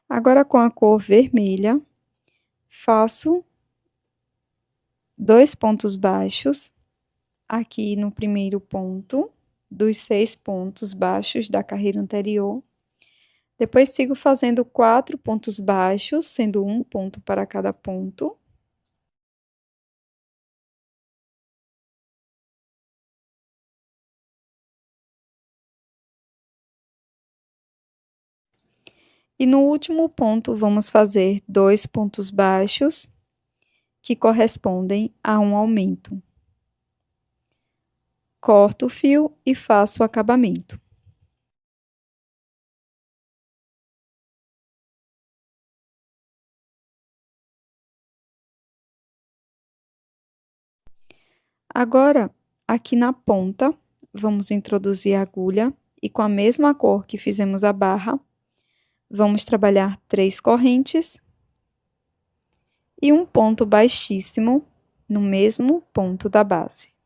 Agora, com a cor vermelha, faço 2 pontos baixos aqui no primeiro ponto, dos 6 pontos baixos da carreira anterior. Depois, sigo fazendo 4 pontos baixos, sendo um ponto para cada ponto. E no último ponto, vamos fazer 2 pontos baixos, que correspondem a um aumento. Corto o fio e faço o acabamento. Agora, aqui na ponta, vamos introduzir a agulha e com a mesma cor que fizemos a barra, vamos trabalhar 3 correntes e um ponto baixíssimo no mesmo ponto da base.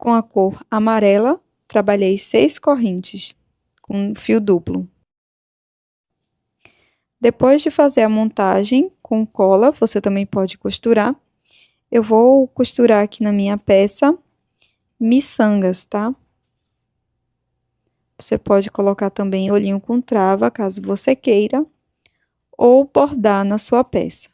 Com a cor amarela, trabalhei 6 correntes com fio duplo. Depois de fazer a montagem com cola, você também pode costurar. Eu vou costurar aqui na minha peça miçangas, tá? Você pode colocar também olhinho com trava, caso você queira, ou bordar na sua peça.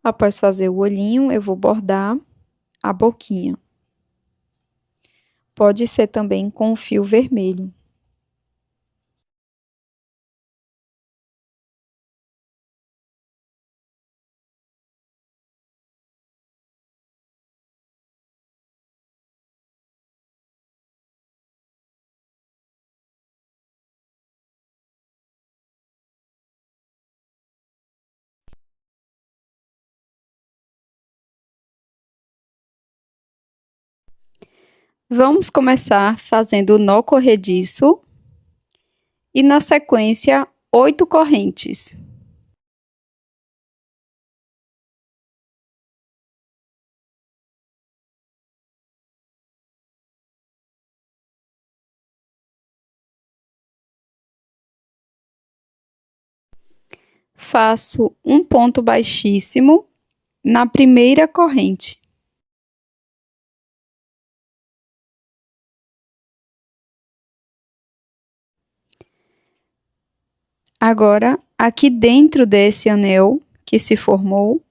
Após fazer o olhinho, eu vou bordar a boquinha. Pode ser também com fio vermelho. Vamos começar fazendo o nó corrediço e, na sequência, 8 correntes. Faço um ponto baixíssimo na primeira corrente. Agora, aqui dentro desse anel que se formou,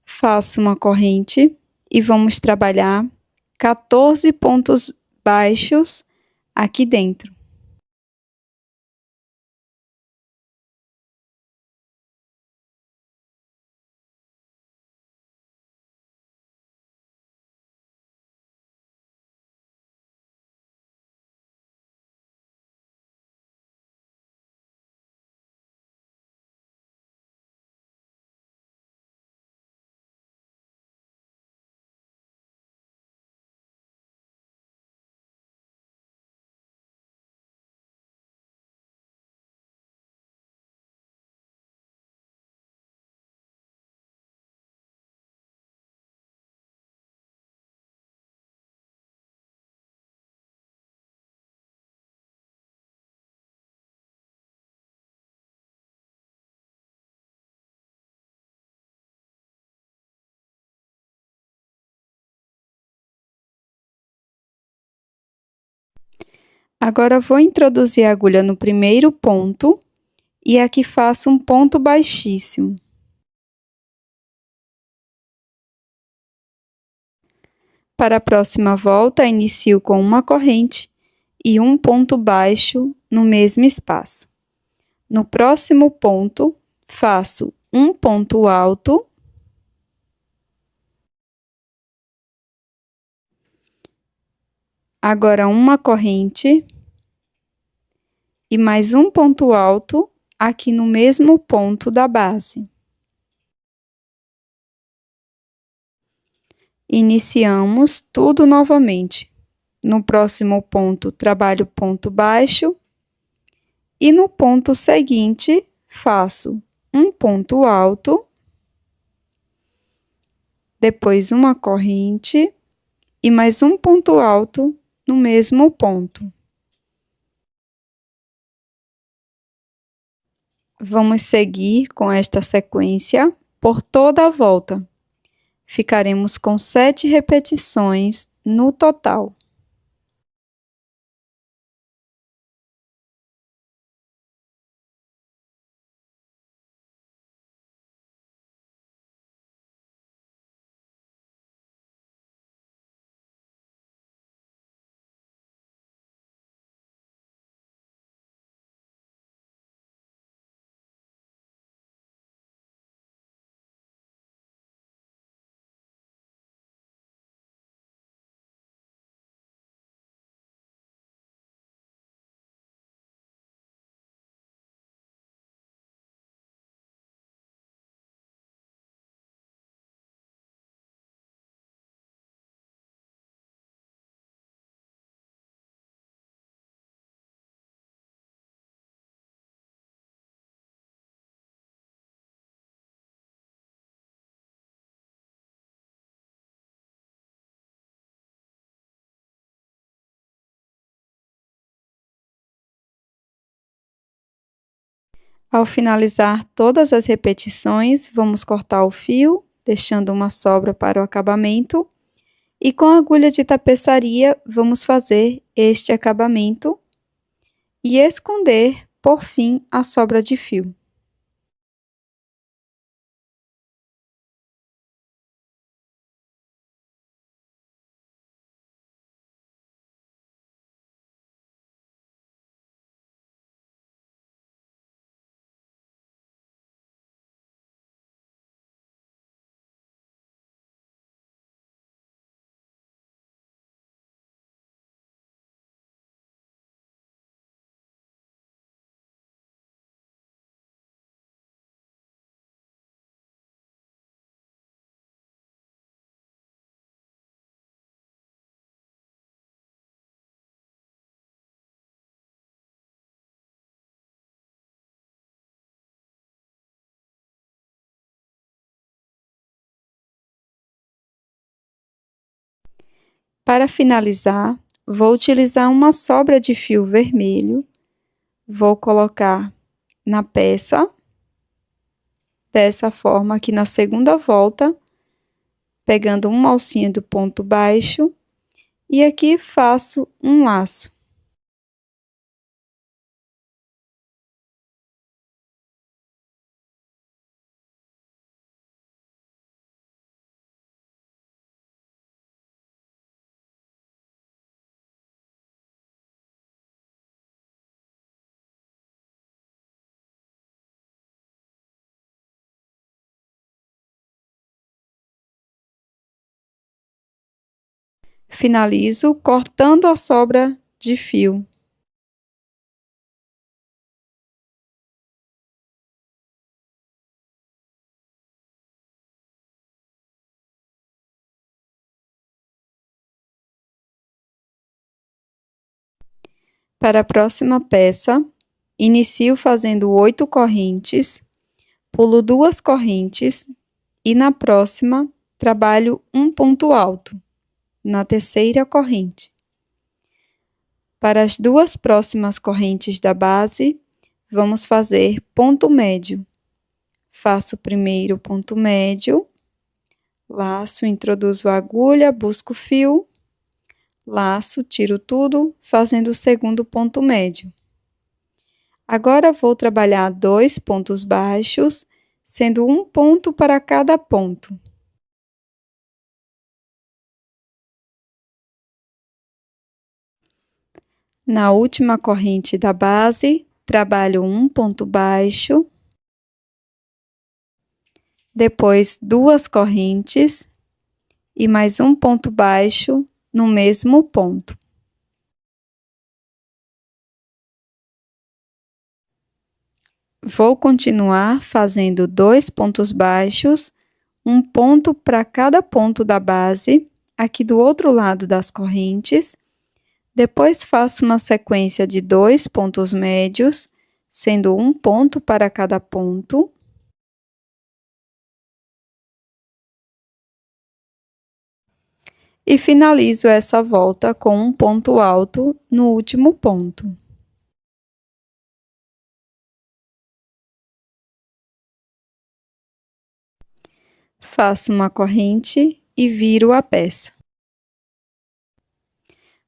faço uma corrente e vamos trabalhar 14 pontos baixos aqui dentro. Agora, vou introduzir a agulha no primeiro ponto e aqui faço um ponto baixíssimo. Para a próxima volta, inicio com uma corrente e um ponto baixo no mesmo espaço. No próximo ponto, faço um ponto alto. Agora, uma corrente e mais um ponto alto aqui no mesmo ponto da base. Iniciamos tudo novamente. No próximo ponto, trabalho ponto baixo e no ponto seguinte, faço um ponto alto, depois uma corrente e mais um ponto alto no mesmo ponto. Vamos seguir com esta sequência por toda a volta. Ficaremos com 7 repetições no total. Ao finalizar todas as repetições, vamos cortar o fio, deixando uma sobra para o acabamento. E com a agulha de tapeçaria, vamos fazer este acabamento e esconder, por fim, a sobra de fio. Para finalizar, vou utilizar uma sobra de fio vermelho. Vou colocar na peça, dessa forma aqui na segunda volta, pegando uma alcinha do ponto baixo, e aqui faço um laço. Finalizo cortando a sobra de fio. Para a próxima peça, inicio fazendo 8 correntes, pulo 2 correntes e na próxima trabalho um ponto alto, na terceira corrente. Para as 2 próximas correntes da base, vamos fazer ponto médio. Faço primeiro ponto médio, laço, introduzo a agulha, busco o fio, laço, tiro tudo, fazendo o segundo ponto médio. Agora vou trabalhar 2 pontos baixos, sendo um ponto para cada ponto. Na última corrente da base, trabalho um ponto baixo, depois 2 correntes e mais um ponto baixo no mesmo ponto. Vou continuar fazendo 2 pontos baixos, um ponto para cada ponto da base, aqui do outro lado das correntes. Depois faço uma sequência de 2 pontos médios, sendo um ponto para cada ponto. E finalizo essa volta com um ponto alto no último ponto. Faço uma corrente e viro a peça.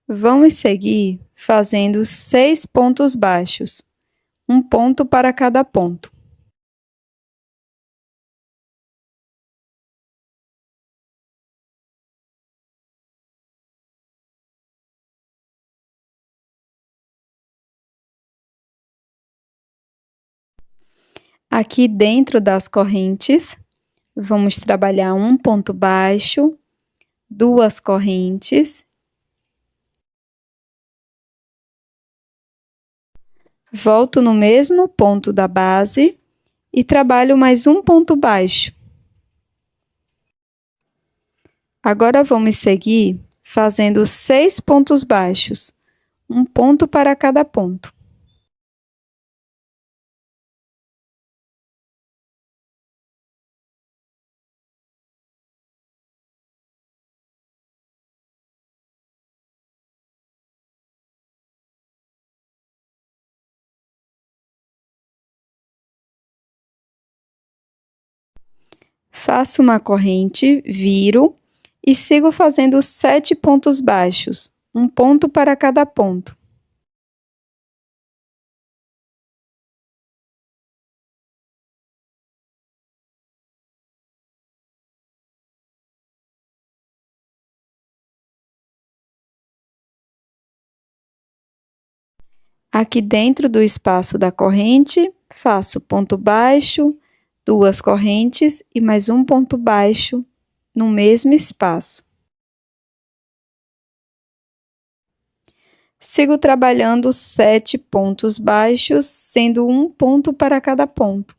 Vamos seguir fazendo 6 pontos baixos, um ponto para cada ponto. Aqui dentro das correntes, vamos trabalhar um ponto baixo, 2 correntes, volto no mesmo ponto da base e trabalho mais um ponto baixo. Agora vamos seguir fazendo 6 pontos baixos, um ponto para cada ponto. Faço uma corrente, viro e sigo fazendo 7 pontos baixos, um ponto para cada ponto. Aqui dentro do espaço da corrente, faço ponto baixo, 2 correntes e mais um ponto baixo no mesmo espaço. Sigo trabalhando 7 pontos baixos, sendo um ponto para cada ponto.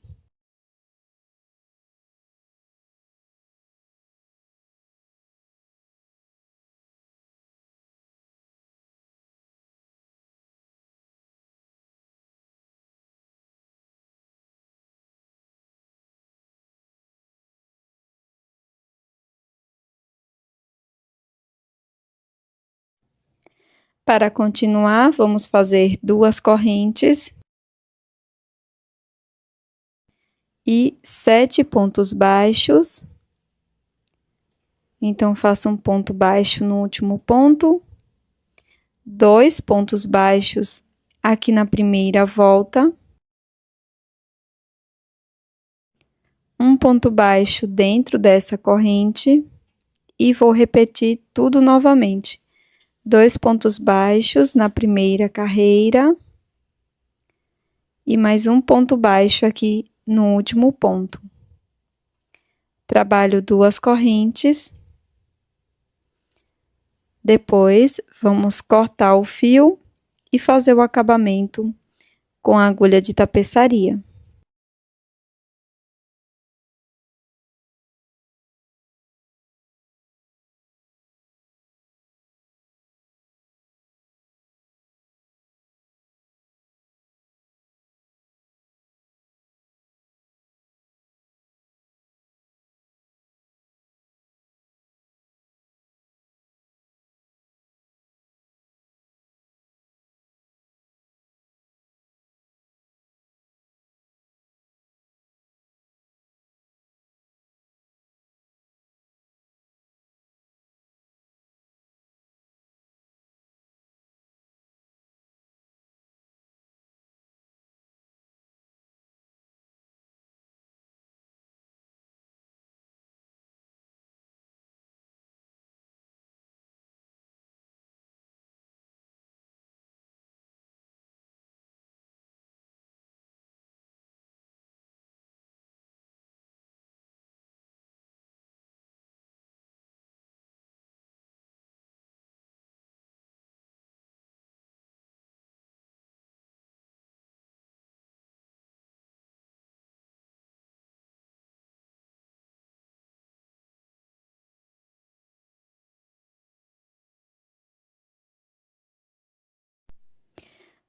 Para continuar, vamos fazer 2 correntes e 7 pontos baixos. Então, faço um ponto baixo no último ponto, 2 pontos baixos aqui na primeira volta, um ponto baixo dentro dessa corrente e vou repetir tudo novamente. 2 pontos baixos na primeira carreira e mais um ponto baixo aqui no último ponto. Trabalho 2 correntes. Depois, vamos cortar o fio e fazer o acabamento com a agulha de tapeçaria.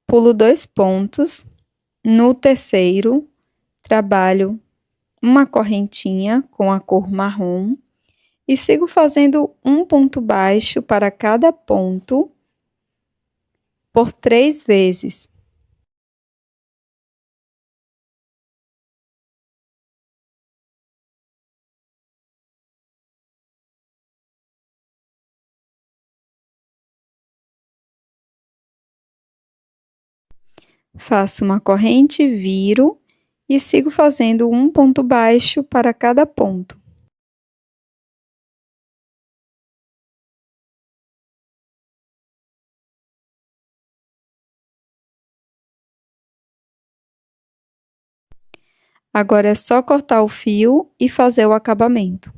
Pulo 2 pontos. No terceiro, trabalho uma correntinha com a cor marrom e sigo fazendo um ponto baixo para cada ponto por 3 vezes. Faço uma corrente, viro e sigo fazendo um ponto baixo para cada ponto. Agora é só cortar o fio e fazer o acabamento.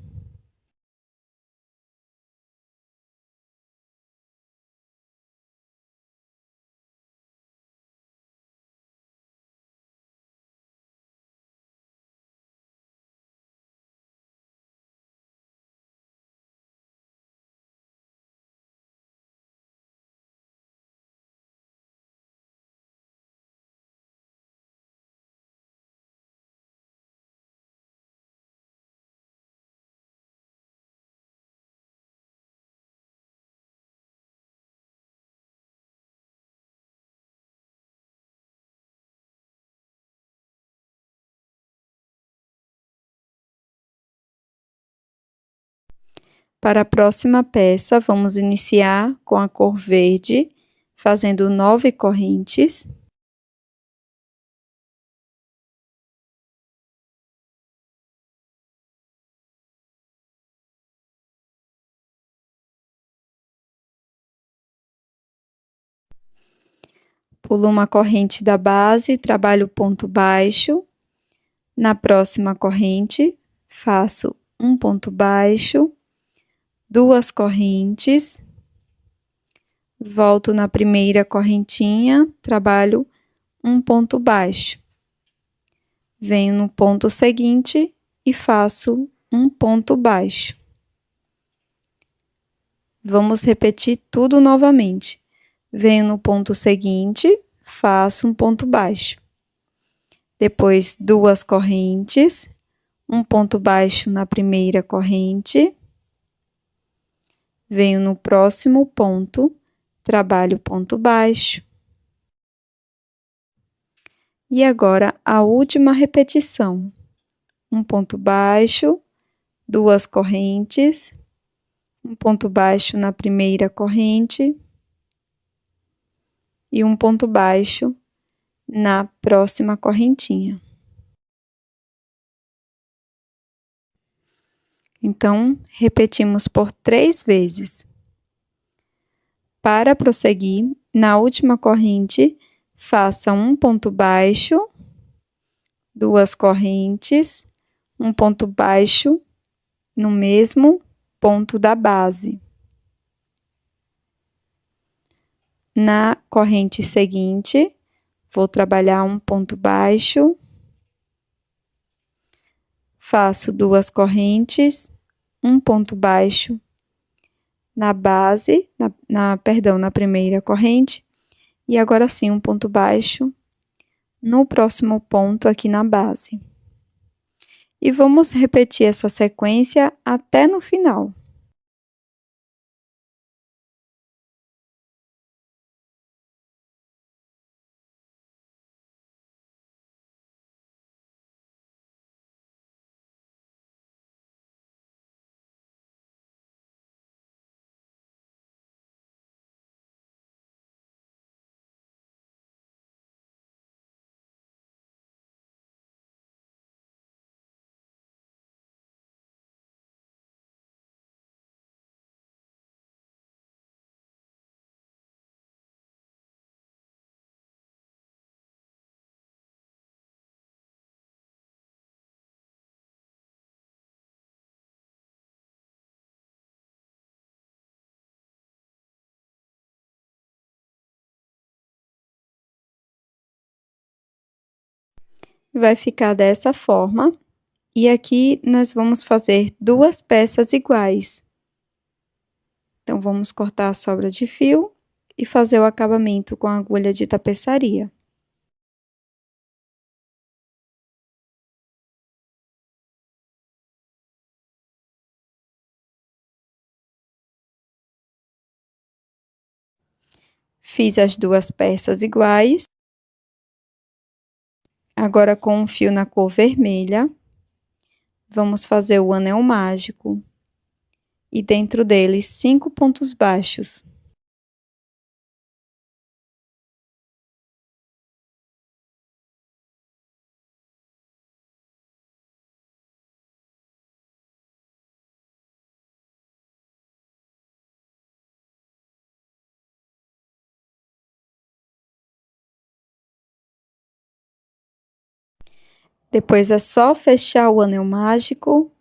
Para a próxima peça, vamos iniciar com a cor verde, fazendo 9 correntes. Pulo uma corrente da base, trabalho o ponto baixo. Na próxima corrente, faço um ponto baixo, 2 correntes, volto na primeira correntinha, trabalho um ponto baixo. Venho no ponto seguinte e faço um ponto baixo. Vamos repetir tudo novamente. Venho no ponto seguinte, faço um ponto baixo. Depois, 2 correntes, um ponto baixo na primeira corrente. Venho no próximo ponto, trabalho ponto baixo. E agora, a última repetição. Um ponto baixo, 2 correntes, um ponto baixo na primeira corrente e um ponto baixo na próxima correntinha. Então, repetimos por 3 vezes. Para prosseguir, na última corrente, faça um ponto baixo, 2 correntes, um ponto baixo no mesmo ponto da base. Na corrente seguinte, vou trabalhar um ponto baixo, faço 2 correntes, um ponto baixo na base, na primeira corrente, e agora sim um ponto baixo no próximo ponto aqui na base. E vamos repetir essa sequência até no final. Vai ficar dessa forma. E aqui nós vamos fazer 2 peças iguais. Então, vamos cortar a sobra de fio e fazer o acabamento com a agulha de tapeçaria. Fiz as 2 peças iguais. Agora, com um fio na cor vermelha, vamos fazer o anel mágico. E dentro dele, 5 pontos baixos. Depois é só fechar o anel mágico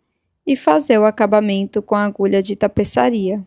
e fazer o acabamento com a agulha de tapeçaria.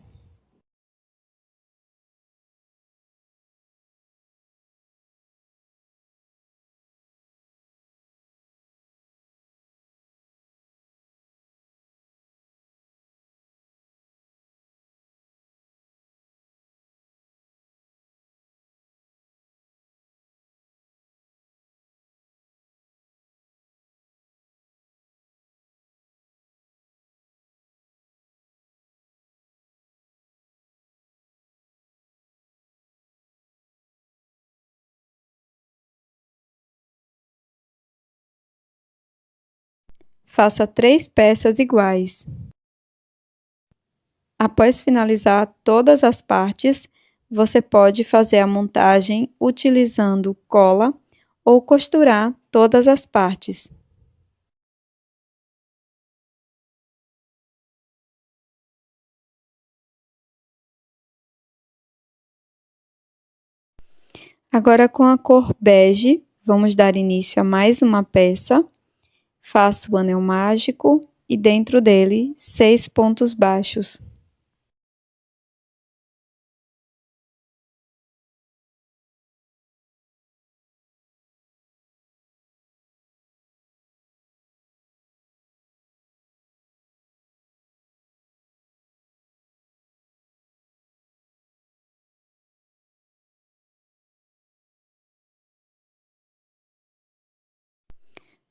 Faça 3 peças iguais. Após finalizar todas as partes, você pode fazer a montagem utilizando cola ou costurar todas as partes. Agora, com a cor bege, vamos dar início a mais uma peça. Faço o anel mágico e dentro dele 6 pontos baixos.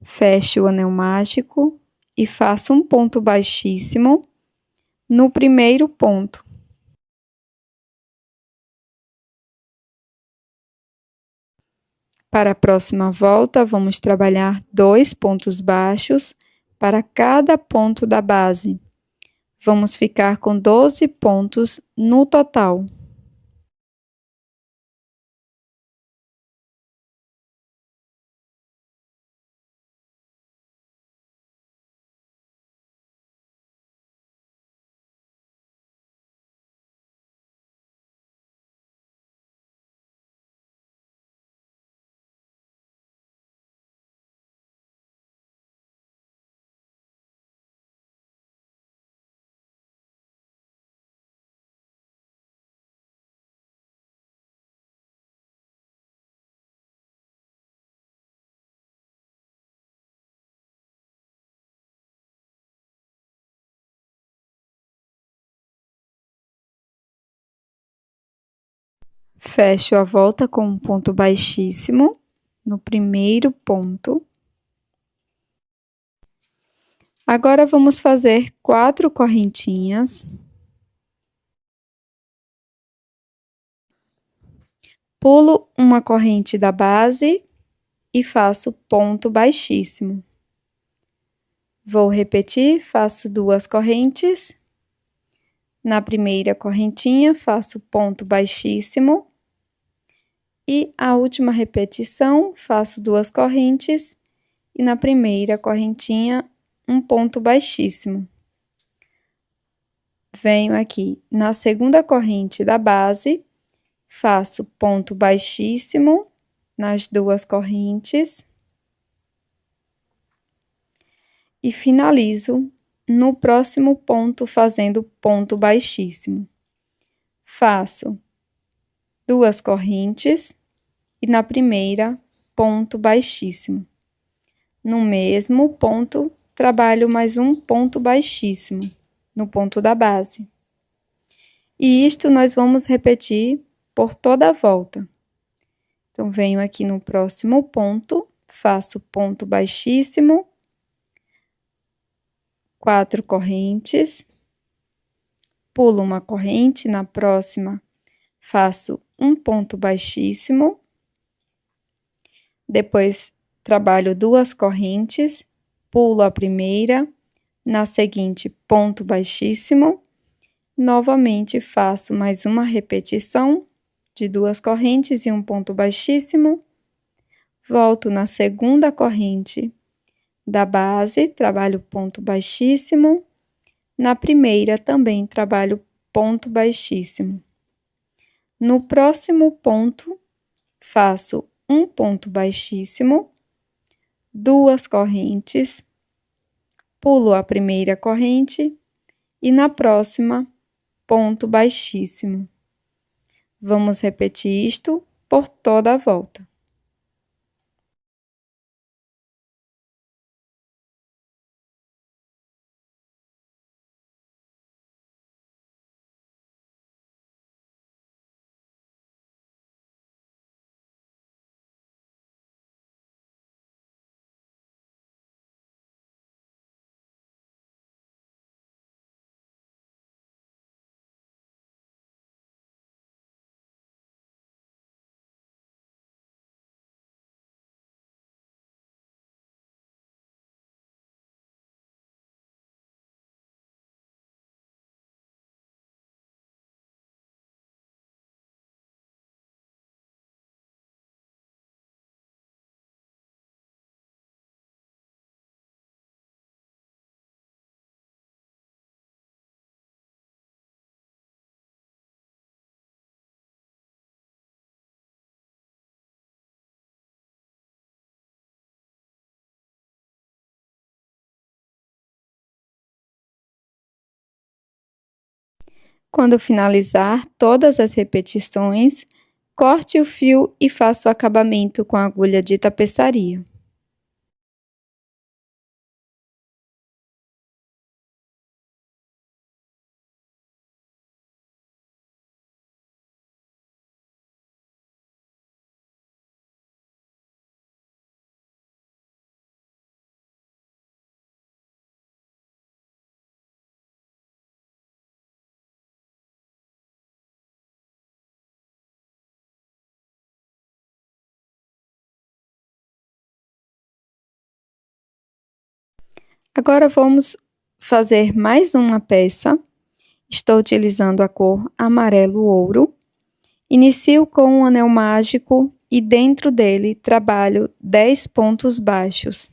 Feche o anel mágico e faça um ponto baixíssimo no primeiro ponto. Para a próxima volta, vamos trabalhar 2 pontos baixos para cada ponto da base. Vamos ficar com 12 pontos no total. Fecho a volta com um ponto baixíssimo no primeiro ponto. Agora, vamos fazer 4 correntinhas. Pulo uma corrente da base e faço ponto baixíssimo. Vou repetir, faço 2 correntes. Na primeira correntinha, faço ponto baixíssimo. E a última repetição, faço 2 correntes. E na primeira correntinha, um ponto baixíssimo. Venho aqui na segunda corrente da base, faço ponto baixíssimo nas 2 correntes. E finalizo no próximo ponto fazendo ponto baixíssimo. Faço 2 correntes e na primeira, ponto baixíssimo. No mesmo ponto, trabalho mais um ponto baixíssimo, no ponto da base. E isto nós vamos repetir por toda a volta. Então, venho aqui no próximo ponto, faço ponto baixíssimo, 4 correntes, pulo uma corrente, na próxima faço um ponto baixíssimo, depois trabalho 2 correntes, pulo a primeira, na seguinte ponto baixíssimo, novamente faço mais uma repetição de 2 correntes e um ponto baixíssimo, volto na segunda corrente da base, trabalho ponto baixíssimo, na primeira também trabalho ponto baixíssimo. No próximo ponto, faço um ponto baixíssimo, 2 correntes, pulo a primeira corrente e na próxima, ponto baixíssimo. Vamos repetir isto por toda a volta. Quando finalizar todas as repetições, corte o fio e faça o acabamento com a agulha de tapeçaria. Agora vamos fazer mais uma peça. Estou utilizando a cor amarelo ouro. Inicio com um anel mágico e dentro dele trabalho 10 pontos baixos.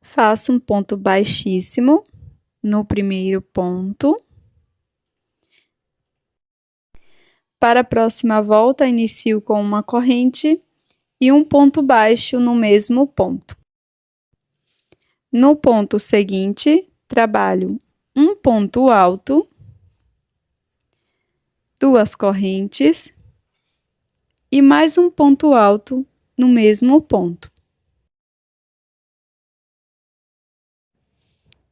Faço um ponto baixíssimo no primeiro ponto. Para a próxima volta, inicio com uma corrente e um ponto baixo no mesmo ponto. No ponto seguinte, trabalho um ponto alto, 2 correntes e mais um ponto alto no mesmo ponto.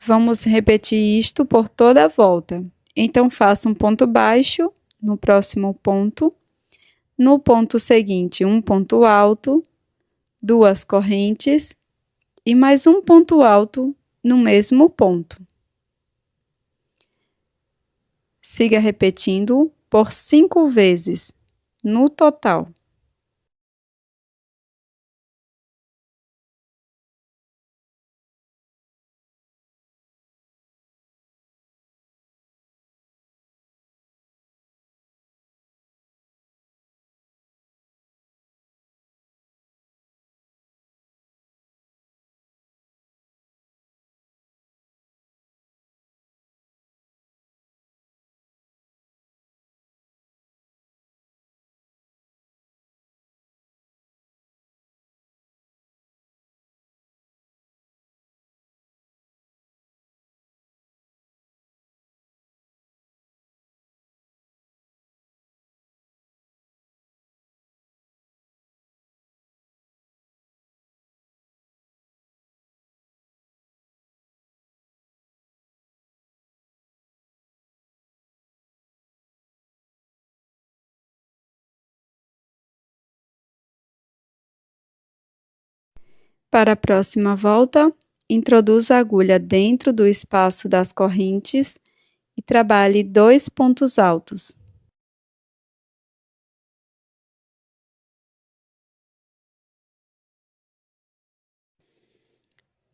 Vamos repetir isto por toda a volta. Então, faça um ponto baixo no próximo ponto. No ponto seguinte, um ponto alto, 2 correntes e mais um ponto alto no mesmo ponto. Siga repetindo por 5 vezes no total. Para a próxima volta, introduza a agulha dentro do espaço das correntes e trabalhe 2 pontos altos.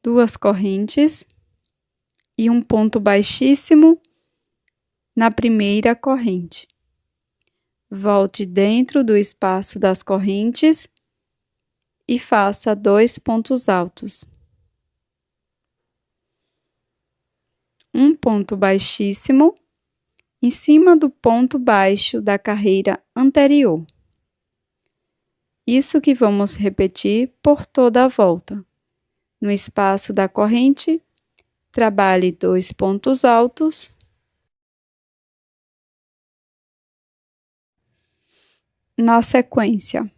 duas correntes e um ponto baixíssimo na primeira corrente. Volte dentro do espaço das correntes e faça 2 pontos altos. Um ponto baixíssimo em cima do ponto baixo da carreira anterior. Isso que vamos repetir por toda a volta. No espaço da corrente, trabalhe 2 pontos altos. Na sequência,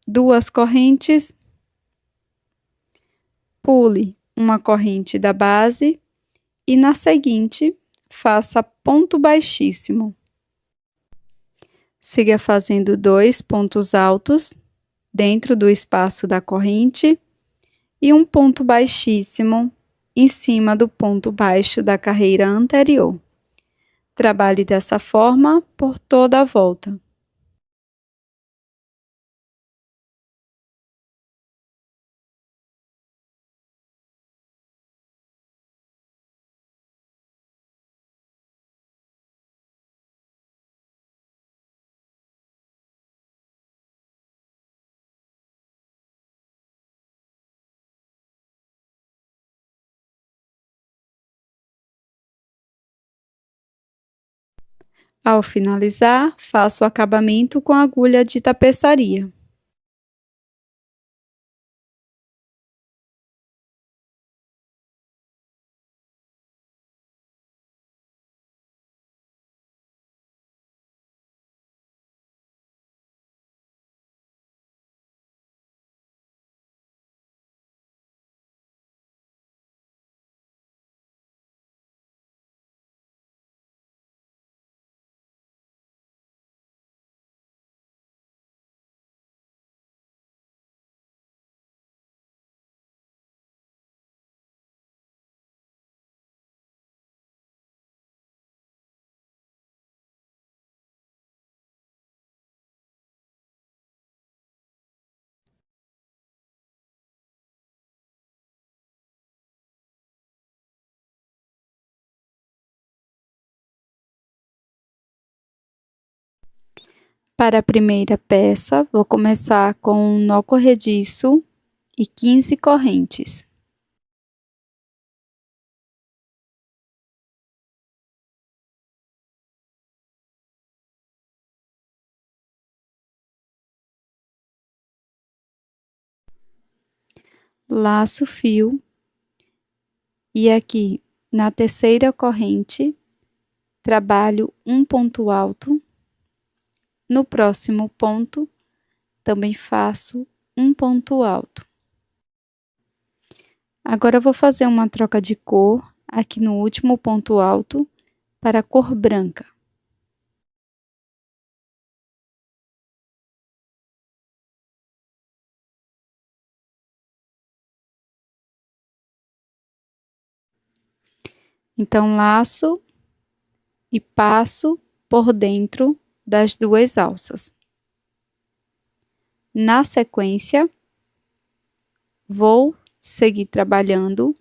2 correntes, pule uma corrente da base e na seguinte, faça ponto baixíssimo. Siga fazendo 2 pontos altos dentro do espaço da corrente e um ponto baixíssimo em cima do ponto baixo da carreira anterior. Trabalhe dessa forma por toda a volta. Ao finalizar, faça o acabamento com agulha de tapeçaria. Para a primeira peça, vou começar com um nó corrediço e 15 correntes. Laço o fio e aqui na terceira corrente, trabalho um ponto alto. No próximo ponto, também faço um ponto alto. Agora eu vou fazer uma troca de cor aqui no último ponto alto para a cor branca. Então, laço e passo por dentro das 2 alças. Na sequência, vou seguir trabalhando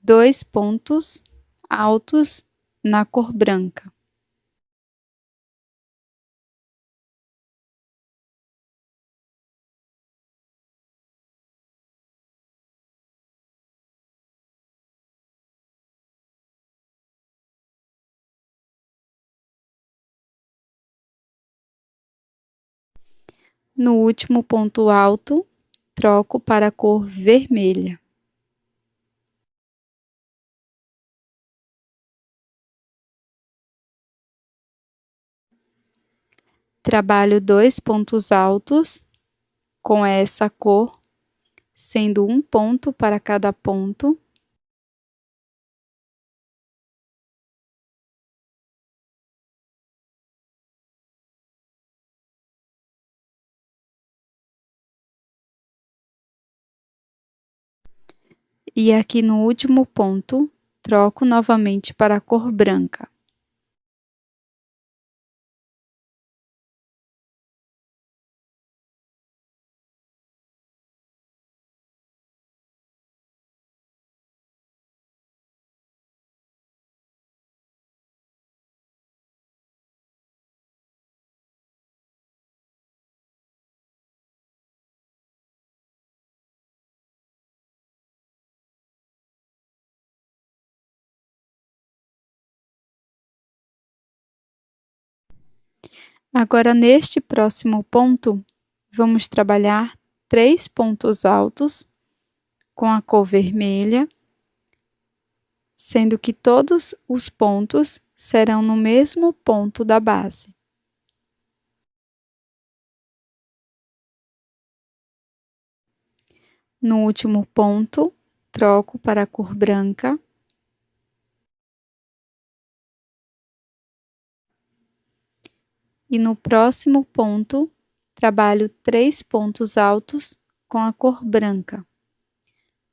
2 pontos altos na cor branca. No último ponto alto, troco para a cor vermelha. Trabalho 2 pontos altos com essa cor, sendo um ponto para cada ponto. E aqui no último ponto, troco novamente para a cor branca. Agora, neste próximo ponto, vamos trabalhar 3 pontos altos com a cor vermelha, sendo que todos os pontos serão no mesmo ponto da base. No último ponto, troco para a cor branca. E no próximo ponto, trabalho 3 pontos altos com a cor branca.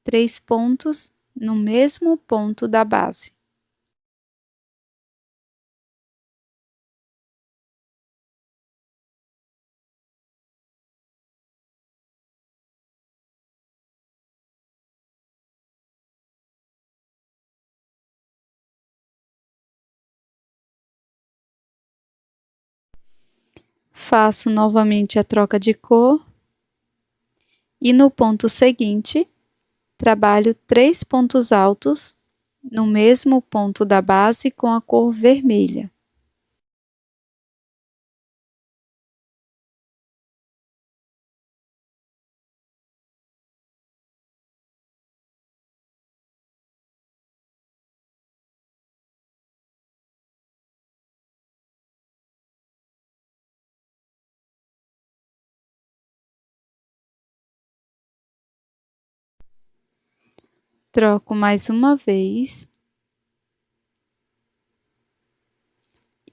3 pontos no mesmo ponto da base. Faço novamente a troca de cor e no ponto seguinte, trabalho 3 pontos altos no mesmo ponto da base com a cor vermelha. Troco mais uma vez.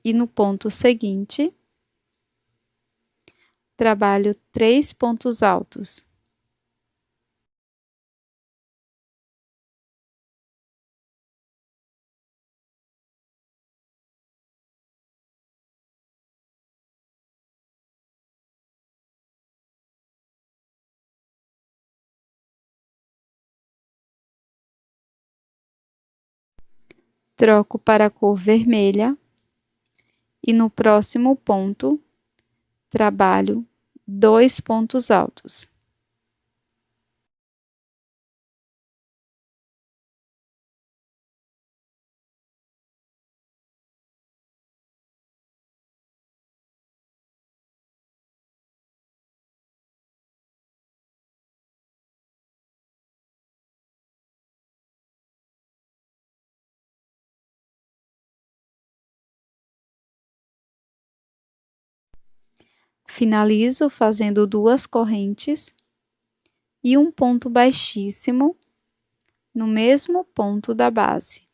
E no ponto seguinte, trabalho 3 pontos altos. Troco para a cor vermelha e no próximo ponto, trabalho 2 pontos altos. Finalizo fazendo 2 correntes e um ponto baixíssimo no mesmo ponto da base.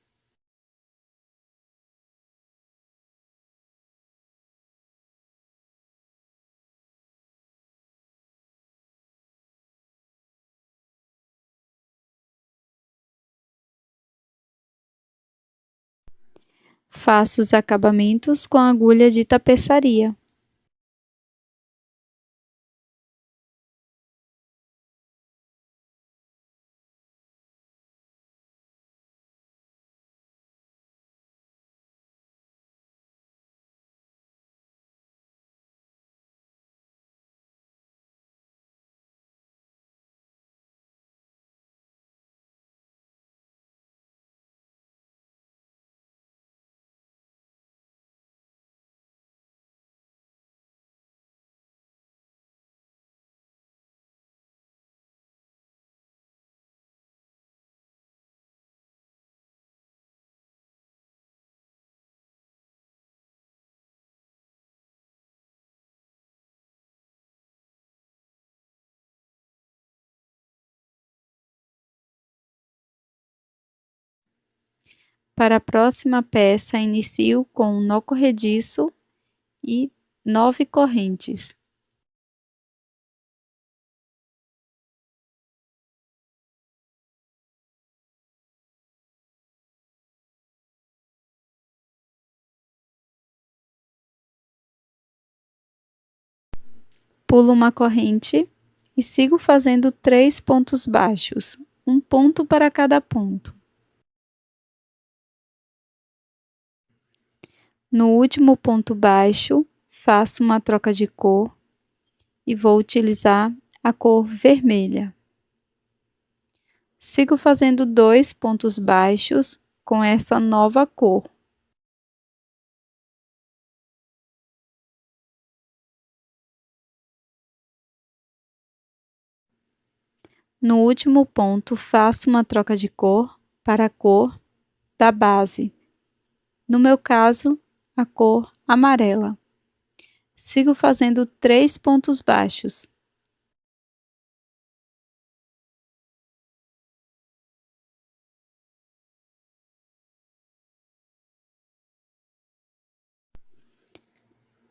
Faço os acabamentos com agulha de tapeçaria. Para a próxima peça, inicio com um nó corrediço e 9 correntes. Pulo uma corrente e sigo fazendo 3 pontos baixos, um ponto para cada ponto. No último ponto baixo, faço uma troca de cor e vou utilizar a cor vermelha. Sigo fazendo 2 pontos baixos com essa nova cor. No último ponto, faço uma troca de cor para a cor da base. No meu caso, a cor amarela. Sigo fazendo 3 pontos baixos.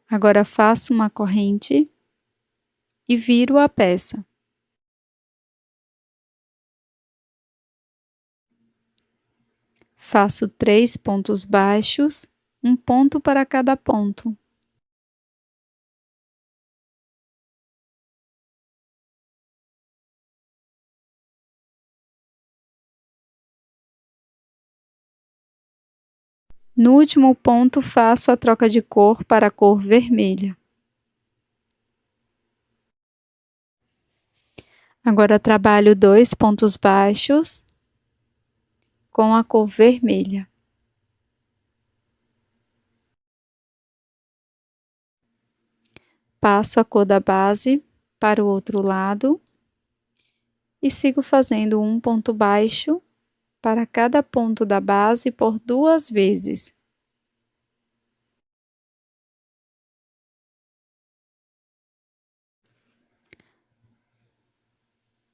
Agora faço uma corrente e viro a peça. Faço 3 pontos baixos, um ponto para cada ponto. No último ponto, faço a troca de cor para a cor vermelha. Agora trabalho 2 pontos baixos com a cor vermelha. Passo a cor da base para o outro lado e sigo fazendo um ponto baixo para cada ponto da base por 2 vezes.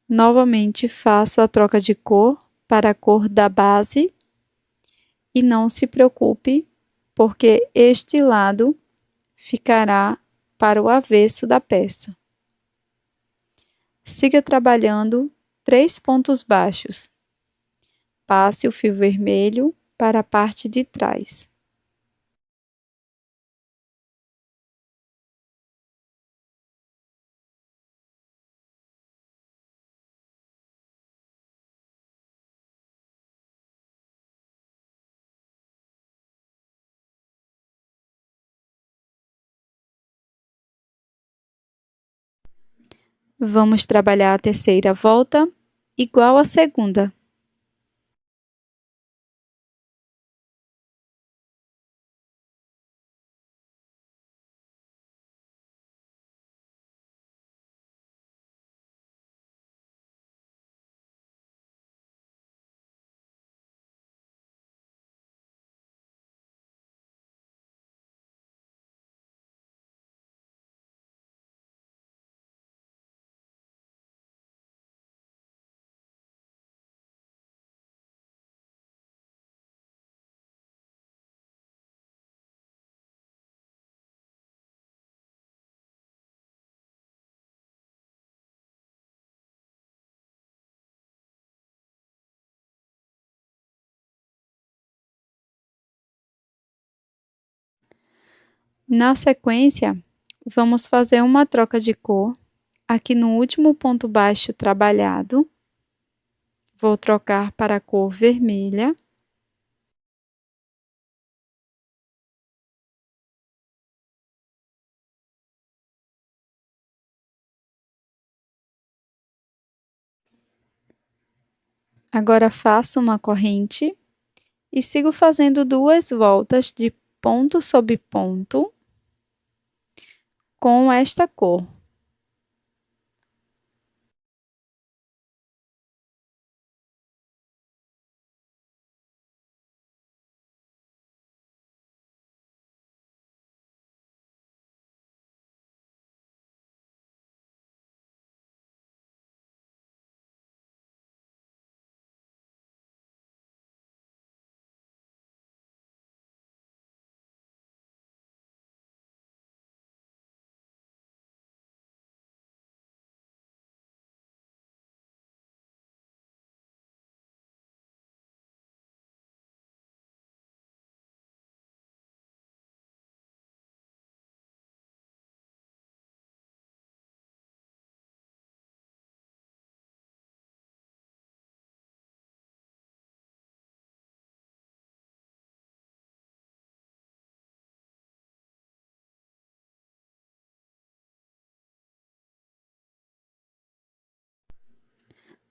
Novamente faço a troca de cor para a cor da base e não se preocupe, porque este lado ficará para o avesso da peça. Siga trabalhando 3 pontos baixos. Passe o fio vermelho para a parte de trás. Vamos trabalhar a terceira volta igual à segunda. Na sequência, vamos fazer uma troca de cor aqui no último ponto baixo trabalhado. Vou trocar para a cor vermelha. Agora faço uma corrente e sigo fazendo 2 voltas de ponto sobre ponto com esta cor.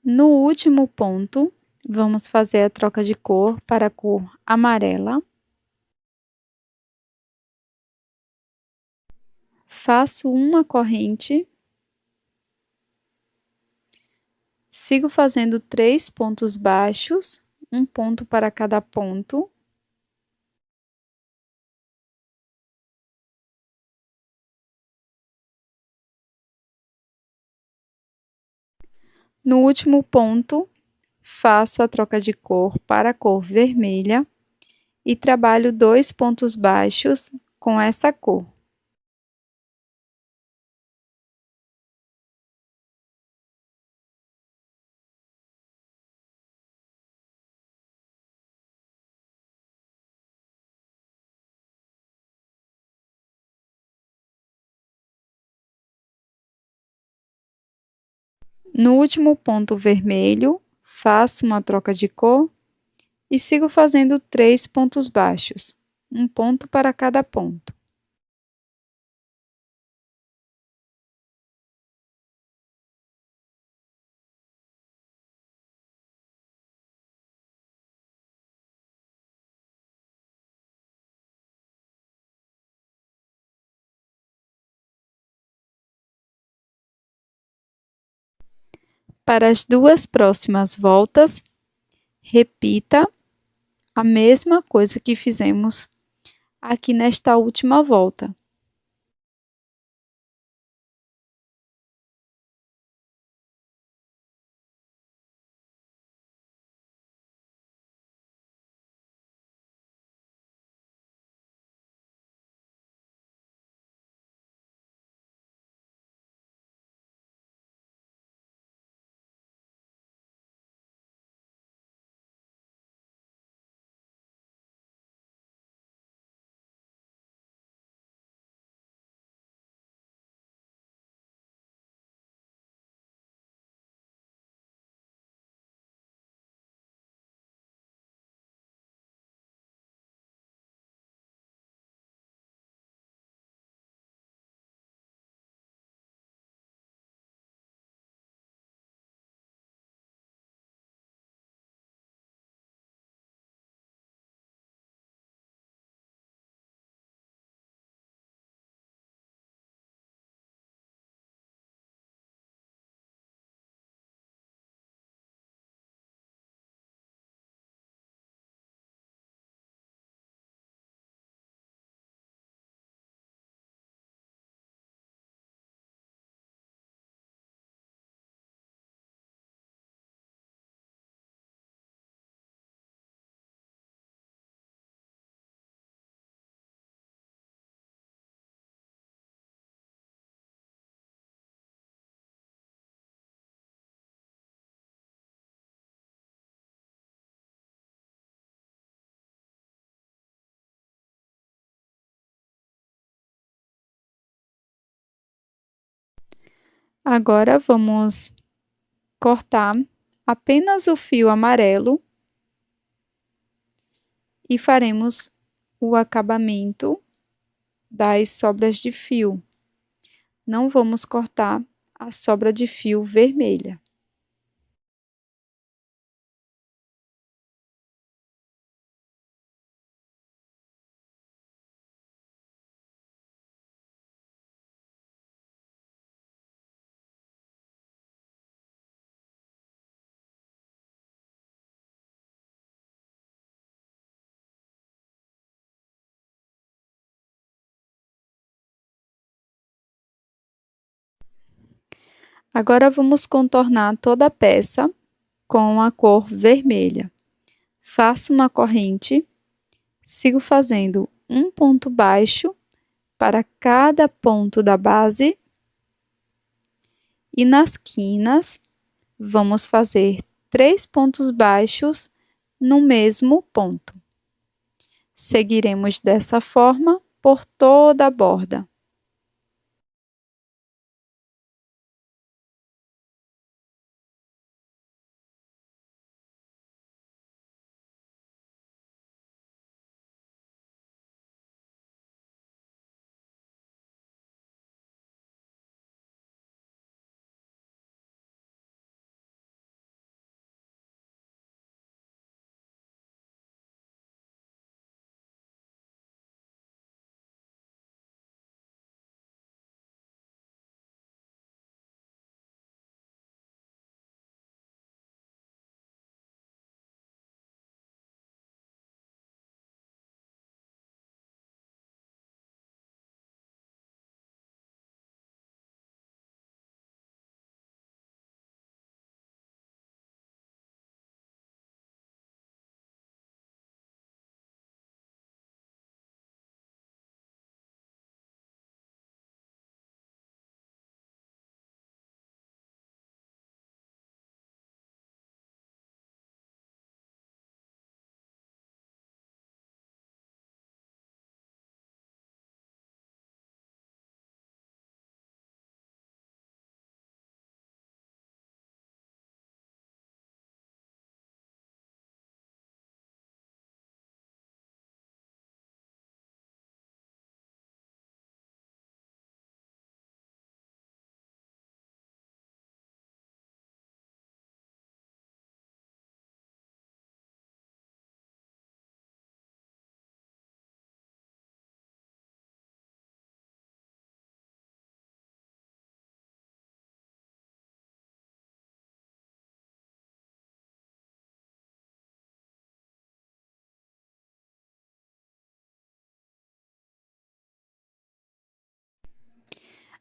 No último ponto, vamos fazer a troca de cor para a cor amarela. Faço uma corrente, Sigo fazendo 3 pontos baixos, um ponto para cada ponto. No último ponto, faço a troca de cor para a cor vermelha e trabalho 2 pontos baixos com essa cor. No último ponto vermelho, faço uma troca de cor e sigo fazendo 3 pontos baixos, um ponto para cada ponto. Para as 2 próximas voltas, repita a mesma coisa que fizemos aqui nesta última volta. Agora vamos cortar apenas o fio amarelo e faremos o acabamento das sobras de fio. Não vamos cortar a sobra de fio vermelha. Agora vamos contornar toda a peça com a cor vermelha. Faço uma corrente, sigo fazendo um ponto baixo para cada ponto da base e nas quinas vamos fazer 3 pontos baixos no mesmo ponto. Seguiremos dessa forma por toda a borda.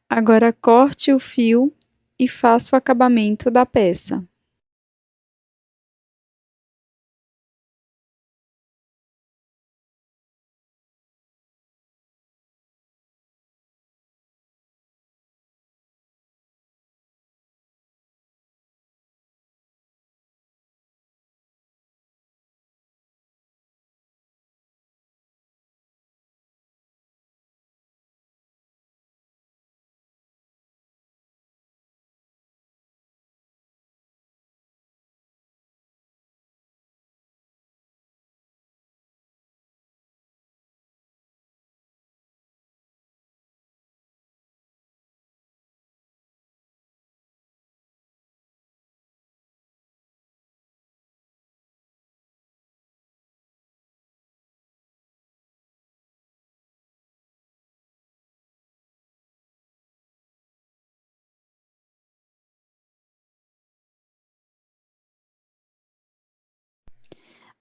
Agora corte o fio e faça o acabamento da peça.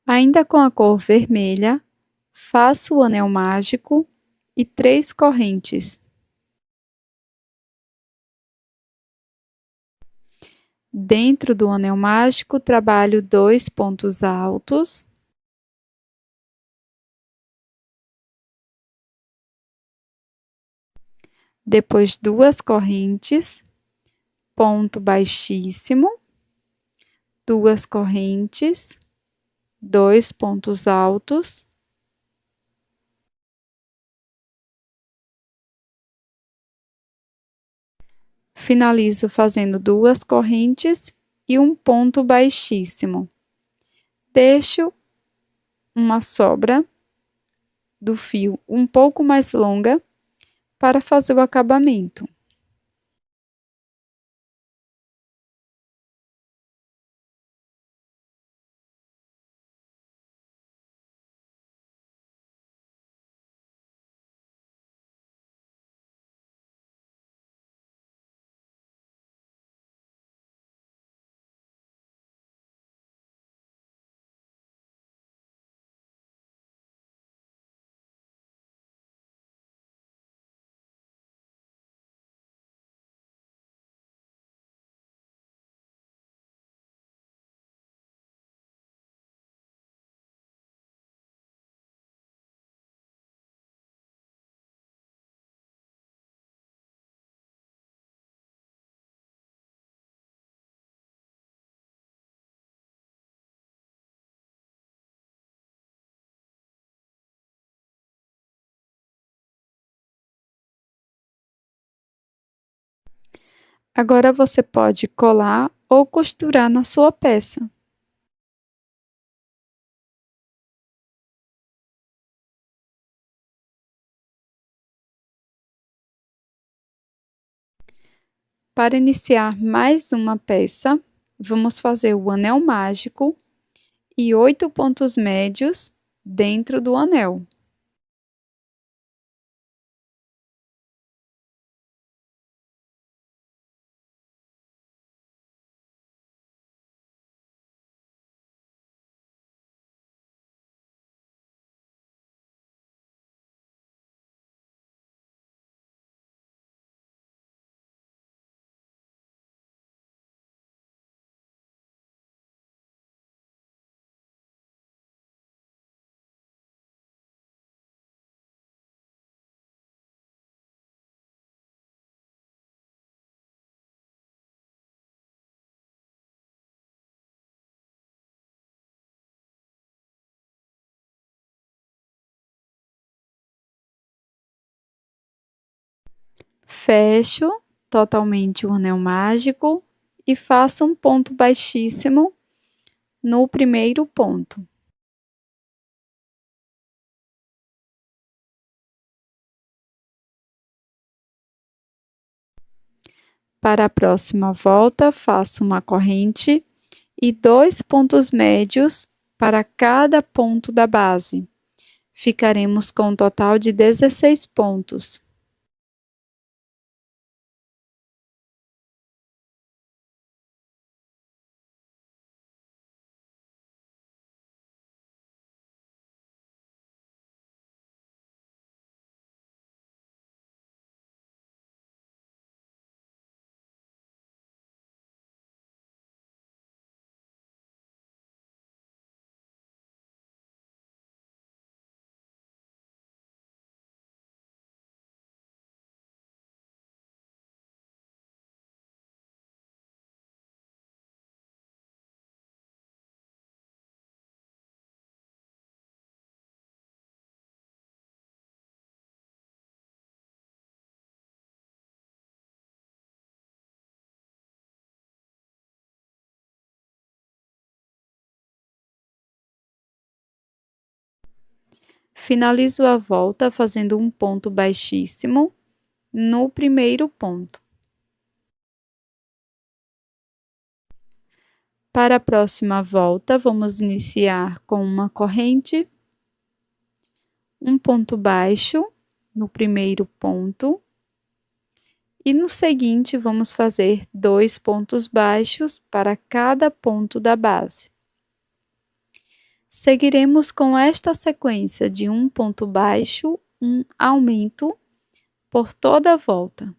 Ainda com a cor vermelha, faça o anel mágico e 3 correntes. Dentro do anel mágico, trabalho 2 pontos altos. Depois 2 correntes, ponto baixíssimo, 2 correntes, 2 pontos altos. Finalizo fazendo 2 correntes e um ponto baixíssimo. Deixo uma sobra do fio um pouco mais longa para fazer o acabamento. Agora você pode colar ou costurar na sua peça. Para iniciar mais uma peça, vamos fazer o anel mágico e 8 pontos médios dentro do anel. Fecho totalmente o anel mágico e faço um ponto baixíssimo no primeiro ponto. Para a próxima volta, faço uma corrente e 2 pontos médios para cada ponto da base. Ficaremos com um total de 16 pontos. Finalizo a volta fazendo um ponto baixíssimo no primeiro ponto. Para a próxima volta, vamos iniciar com uma corrente, um ponto baixo no primeiro ponto, e no seguinte vamos fazer 2 pontos baixos para cada ponto da base. Seguiremos com esta sequência de um ponto baixo, um aumento por toda a volta.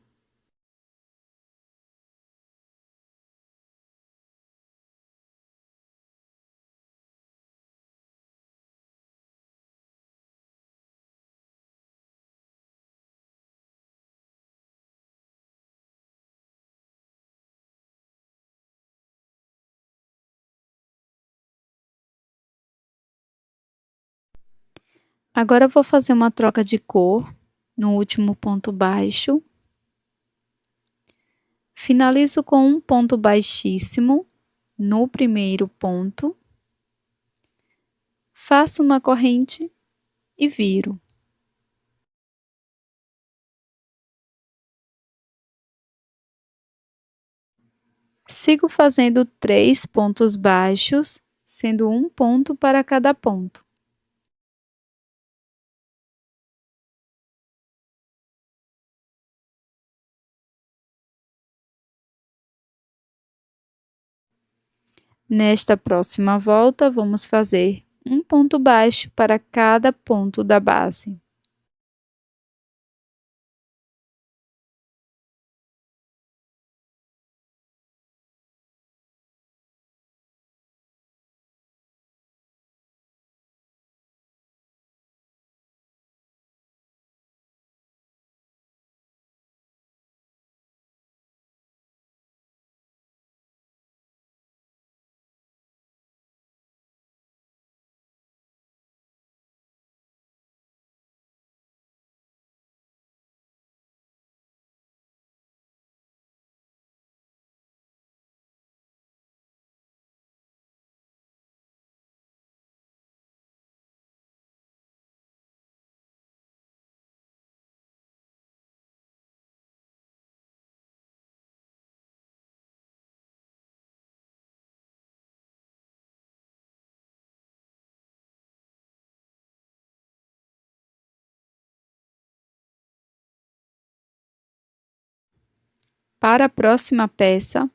Agora vou fazer uma troca de cor no último ponto baixo. Finalizo com um ponto baixíssimo no primeiro ponto. Faço uma corrente e viro. Sigo fazendo 3 pontos baixos, sendo um ponto para cada ponto. Nesta próxima volta, vamos fazer um ponto baixo para cada ponto da base. Para a próxima peça,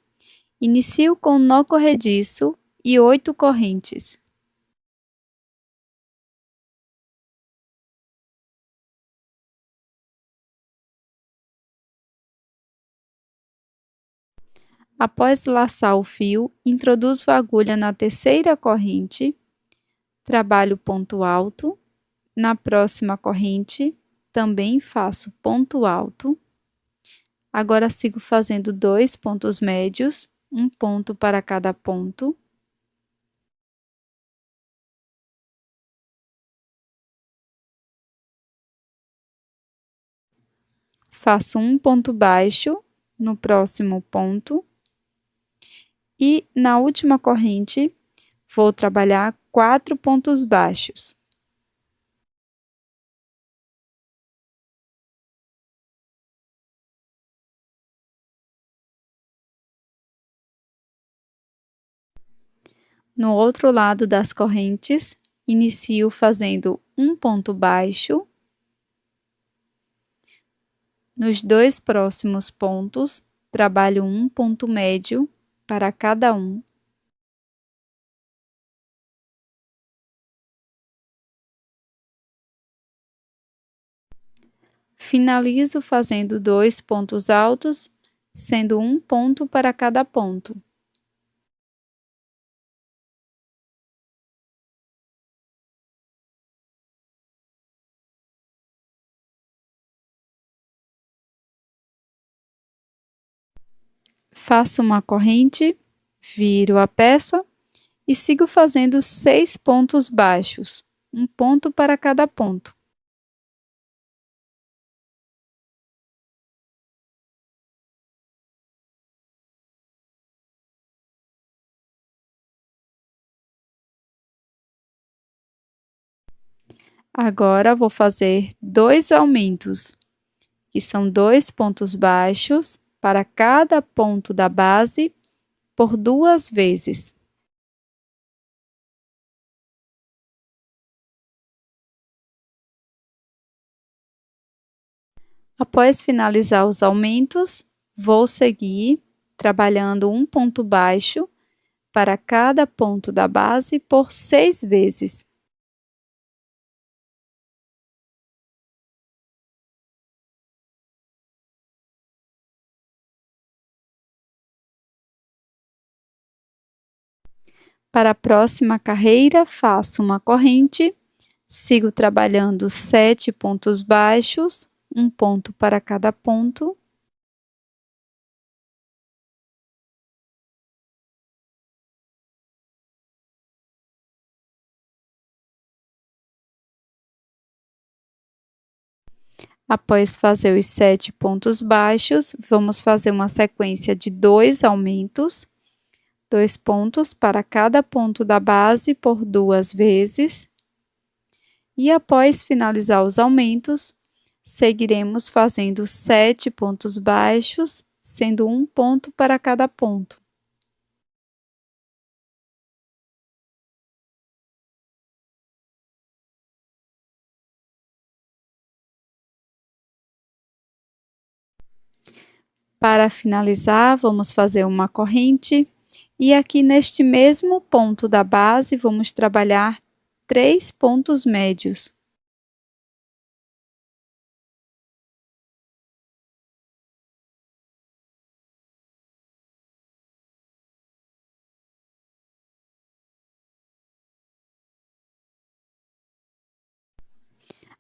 inicio com nó corrediço e 8 correntes. Após laçar o fio, introduzo a agulha na terceira corrente, trabalho ponto alto. Na próxima corrente, também faço ponto alto. Agora sigo fazendo 2 pontos médios, um ponto para cada ponto. Faço um ponto baixo no próximo ponto. E na última corrente, vou trabalhar 4 pontos baixos. No outro lado das correntes, inicio fazendo um ponto baixo. Nos 2 próximos pontos, trabalho um ponto médio para cada um. Finalizo fazendo 2 pontos altos, sendo um ponto para cada ponto. Faço uma corrente, viro a peça e sigo fazendo 6 pontos baixos, um ponto para cada ponto. Agora, vou fazer 2 aumentos, que são 2 pontos baixos para cada ponto da base por 2 vezes. Após finalizar os aumentos, vou seguir trabalhando um ponto baixo para cada ponto da base por 6 vezes. Para a próxima carreira, faço uma corrente, sigo trabalhando 7 pontos baixos, um ponto para cada ponto. Após fazer os 7 pontos baixos, vamos fazer uma sequência de 2 aumentos, 2 pontos para cada ponto da base por 2 vezes. E após finalizar os aumentos, seguiremos fazendo 7 pontos baixos, sendo um ponto para cada ponto. Para finalizar, vamos fazer uma corrente e aqui neste mesmo ponto da base vamos trabalhar 3 pontos médios.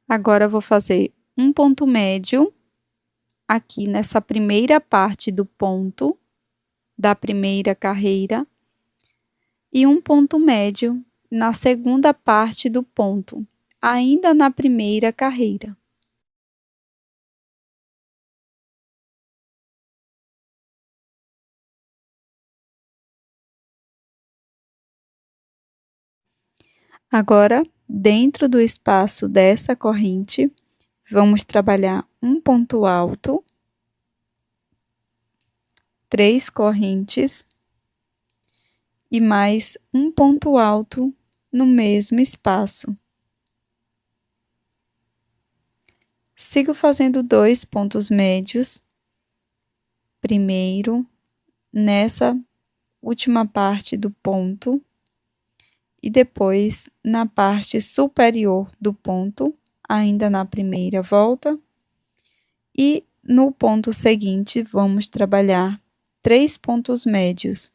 Agora vou fazer um ponto médio aqui nessa primeira parte do ponto da primeira carreira e um ponto médio na segunda parte do ponto, ainda na primeira carreira. Agora, dentro do espaço dessa corrente, vamos trabalhar um ponto alto, 3 correntes e mais um ponto alto no mesmo espaço. Sigo fazendo 2 pontos médios, primeiro nessa última parte do ponto e depois na parte superior do ponto, ainda na primeira volta, e no ponto seguinte vamos trabalhar 3 pontos médios.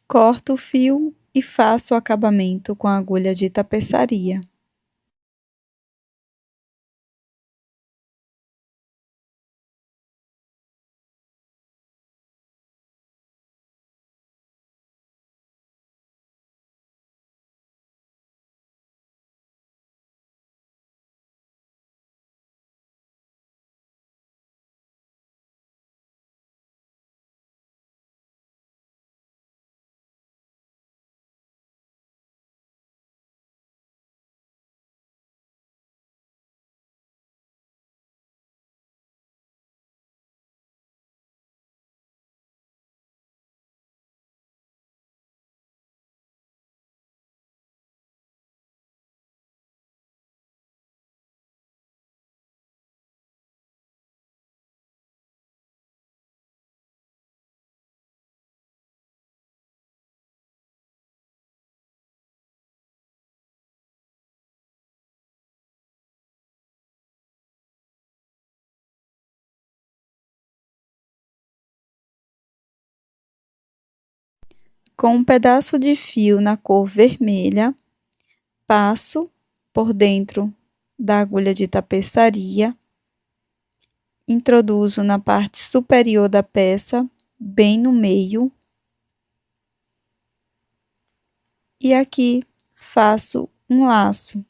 Corto o fio e faço o acabamento com a agulha de tapeçaria. Com um pedaço de fio na cor vermelha, passo por dentro da agulha de tapeçaria, introduzo na parte superior da peça, bem no meio, e aqui faço um laço.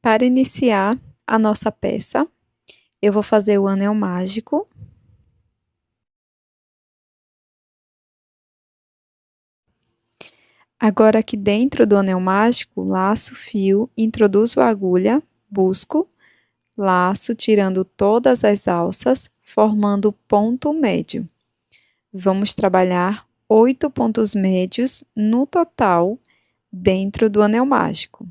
Para iniciar a nossa peça, eu vou fazer o anel mágico. Agora, aqui dentro do anel mágico, laço, fio, introduzo a agulha, busco, laço, tirando todas as alças, formando ponto médio. Vamos trabalhar 8 pontos médios no total dentro do anel mágico.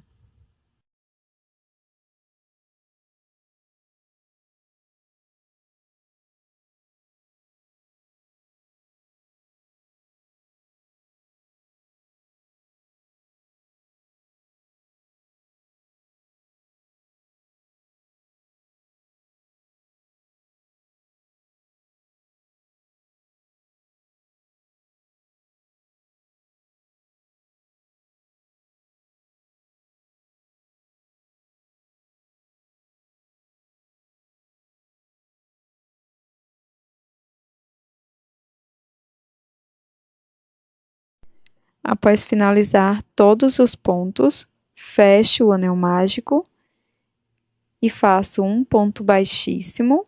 Após finalizar todos os pontos, fecho o anel mágico e faço um ponto baixíssimo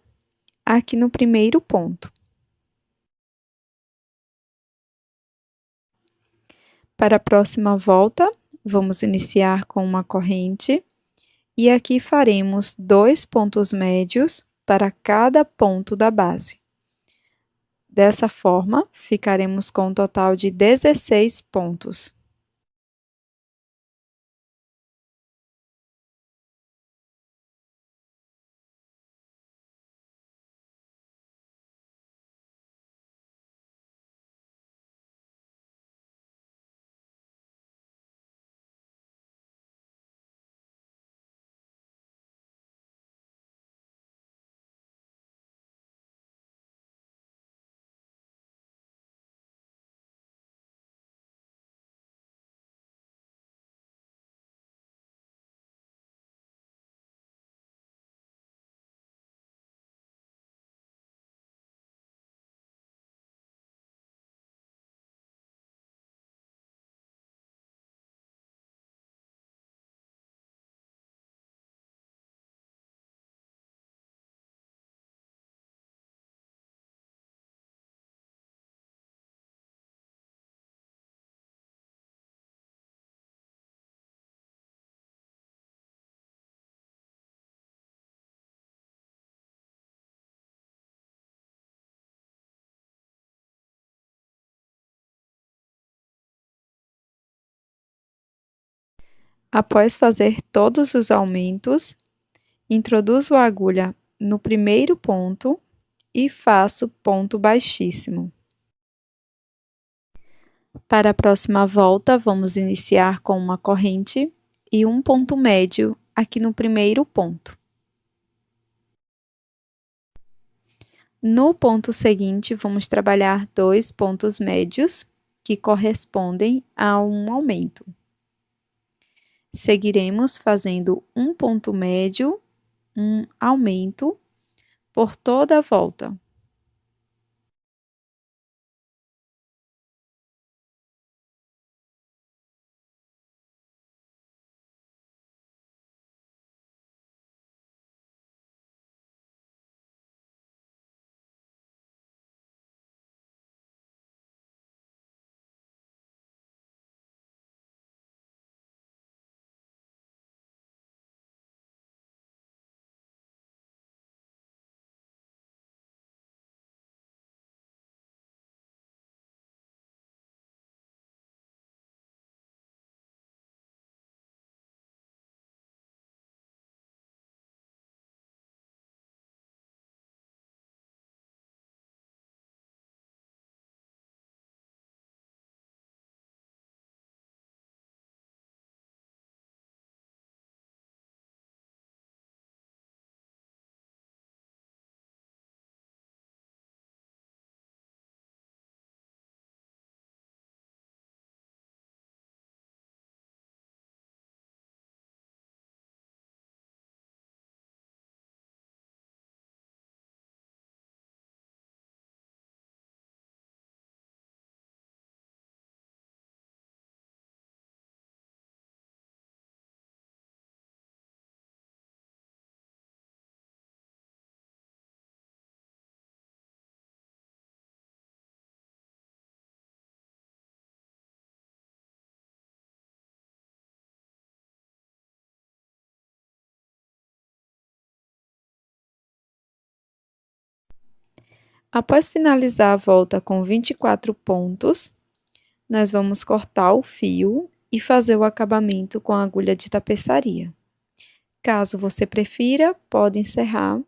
aqui no primeiro ponto. Para a próxima volta, vamos iniciar com uma corrente e aqui faremos 2 pontos médios para cada ponto da base. Dessa forma, ficaremos com um total de 16 pontos. Após fazer todos os aumentos, introduzo a agulha no primeiro ponto e faço ponto baixíssimo. Para a próxima volta, vamos iniciar com uma corrente e um ponto médio aqui no primeiro ponto. No ponto seguinte, vamos trabalhar 2 pontos médios, que correspondem a um aumento. Seguiremos fazendo um ponto médio, um aumento, por toda a volta. Após finalizar a volta com 24 pontos, nós vamos cortar o fio e fazer o acabamento com a agulha de tapeçaria. Caso você prefira, pode encerrar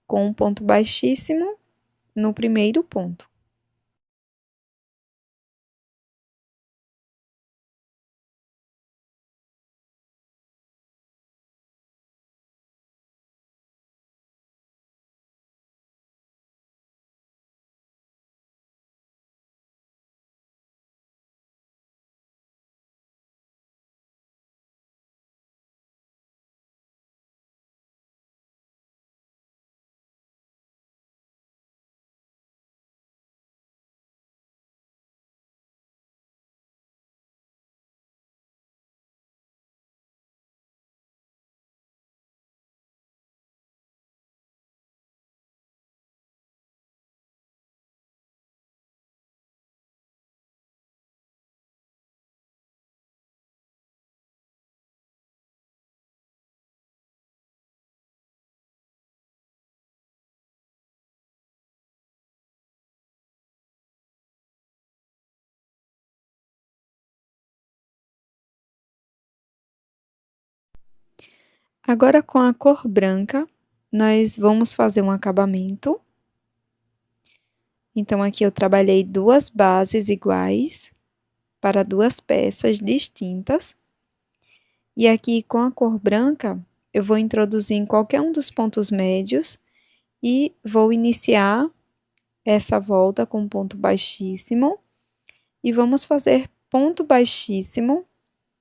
com um ponto baixíssimo no primeiro ponto. Agora, com a cor branca, nós vamos fazer um acabamento. Então, aqui eu trabalhei duas bases iguais para duas peças distintas. E aqui, com a cor branca, eu vou introduzir em qualquer um dos pontos médios e vou iniciar essa volta com ponto baixíssimo. E vamos fazer ponto baixíssimo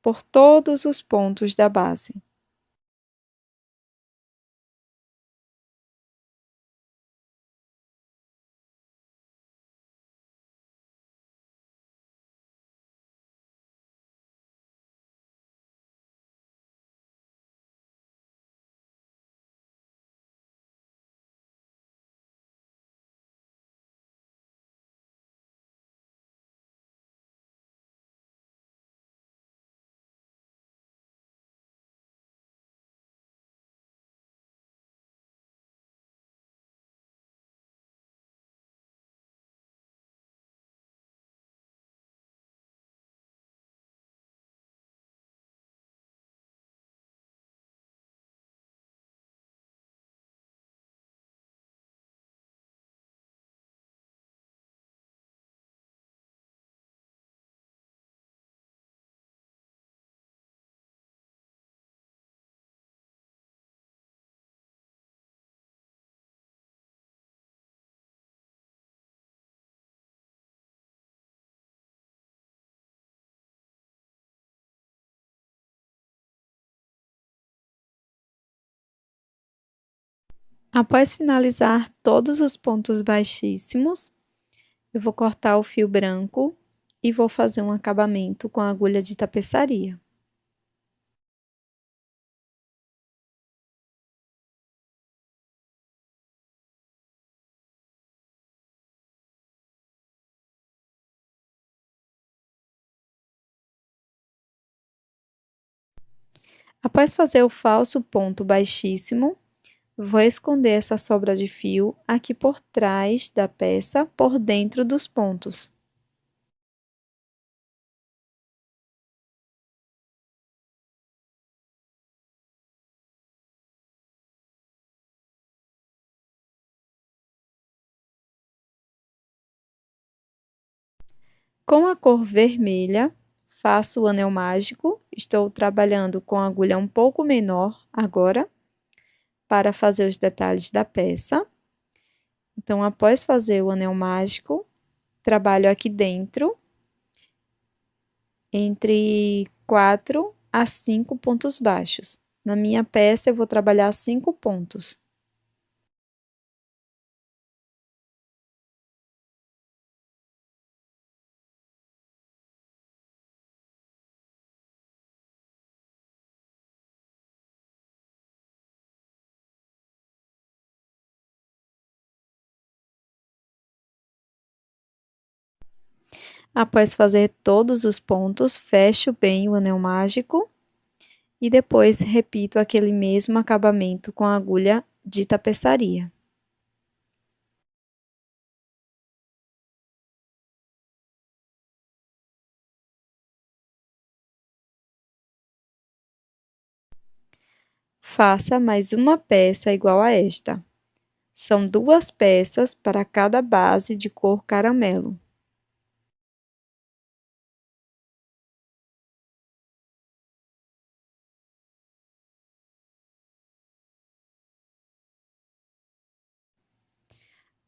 por todos os pontos da base. Após finalizar todos os pontos baixíssimos, eu vou cortar o fio branco e vou fazer um acabamento com a agulha de tapeçaria. Após fazer o falso ponto baixíssimo, vou esconder essa sobra de fio aqui por trás da peça, por dentro dos pontos. Com a cor vermelha, faço o anel mágico. Estou trabalhando com a agulha um pouco menor agora, para fazer os detalhes da peça. Então, após fazer o anel mágico, trabalho aqui dentro, entre 4 a 5 pontos baixos. Na minha peça, eu vou trabalhar 5 pontos. Após fazer todos os pontos, fecho bem o anel mágico e depois repito aquele mesmo acabamento com a agulha de tapeçaria. Faça mais uma peça igual a esta. São 2 peças para cada base de cor caramelo.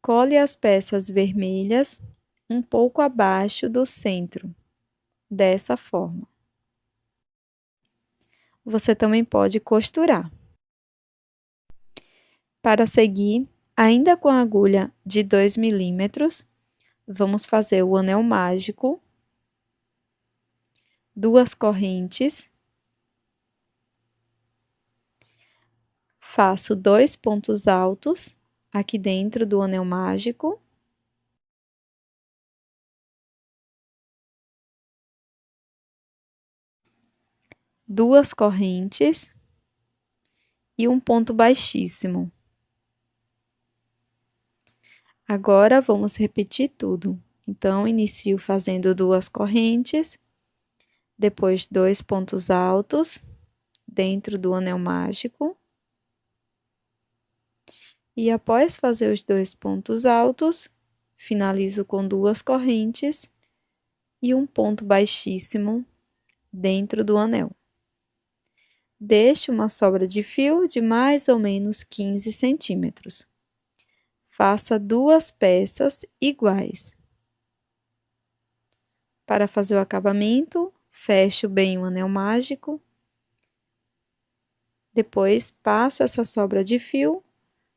Cole as peças vermelhas um pouco abaixo do centro, dessa forma. Você também pode costurar. Para seguir, ainda com a agulha de 2 milímetros, vamos fazer o anel mágico, 2 correntes, faço 2 pontos altos aqui dentro do anel mágico, duas correntes e um ponto baixíssimo. Agora vamos repetir tudo. Então, inicio fazendo 2 correntes, depois 2 pontos altos dentro do anel mágico. E após fazer os 2 pontos altos, finalizo com 2 correntes e um ponto baixíssimo dentro do anel. Deixe uma sobra de fio de mais ou menos 15 centímetros. Faça 2 peças iguais. Para fazer o acabamento, fecho bem o anel mágico. Depois, passo essa sobra de fio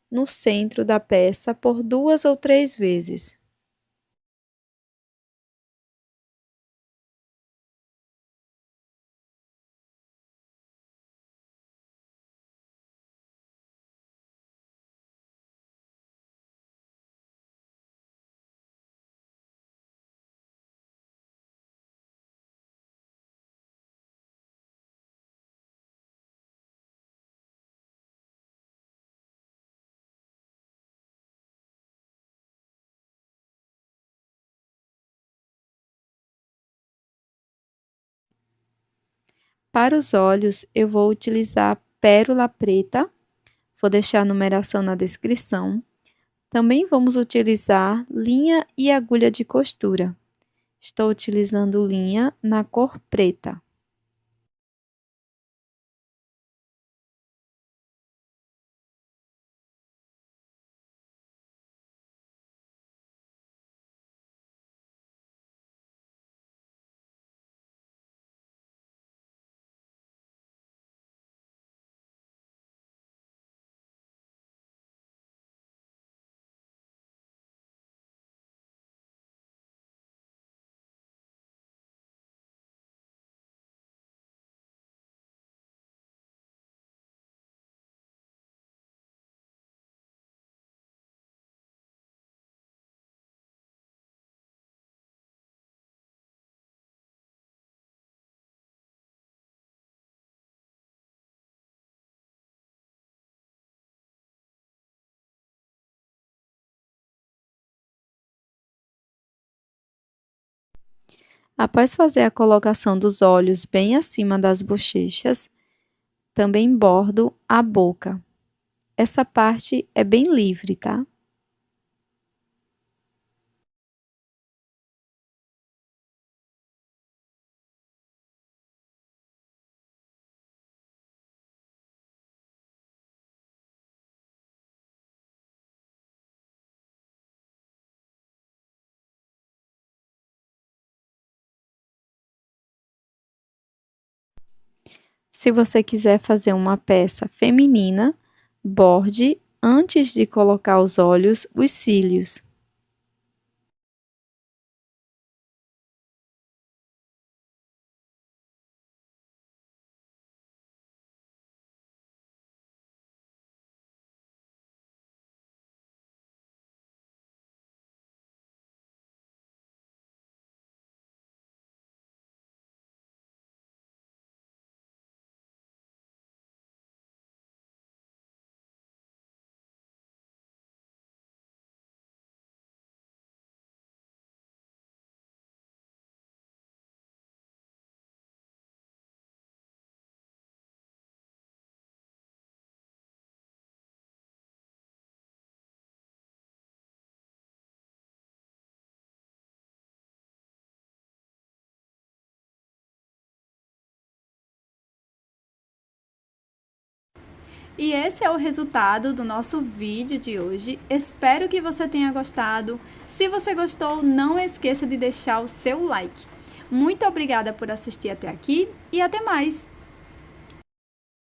no centro da peça por 2 ou 3 vezes. Para os olhos, eu vou utilizar pérola preta, vou deixar a numeração na descrição. Também vamos utilizar linha e agulha de costura. Estou utilizando linha na cor preta. Após fazer a colocação dos olhos bem acima das bochechas, também bordo a boca. Essa parte é bem livre, tá? Se você quiser fazer uma peça feminina, borde antes de colocar os olhos, os cílios. E esse é o resultado do nosso vídeo de hoje. Espero que você tenha gostado. Se você gostou, não esqueça de deixar o seu like. Muito obrigada por assistir até aqui e até mais!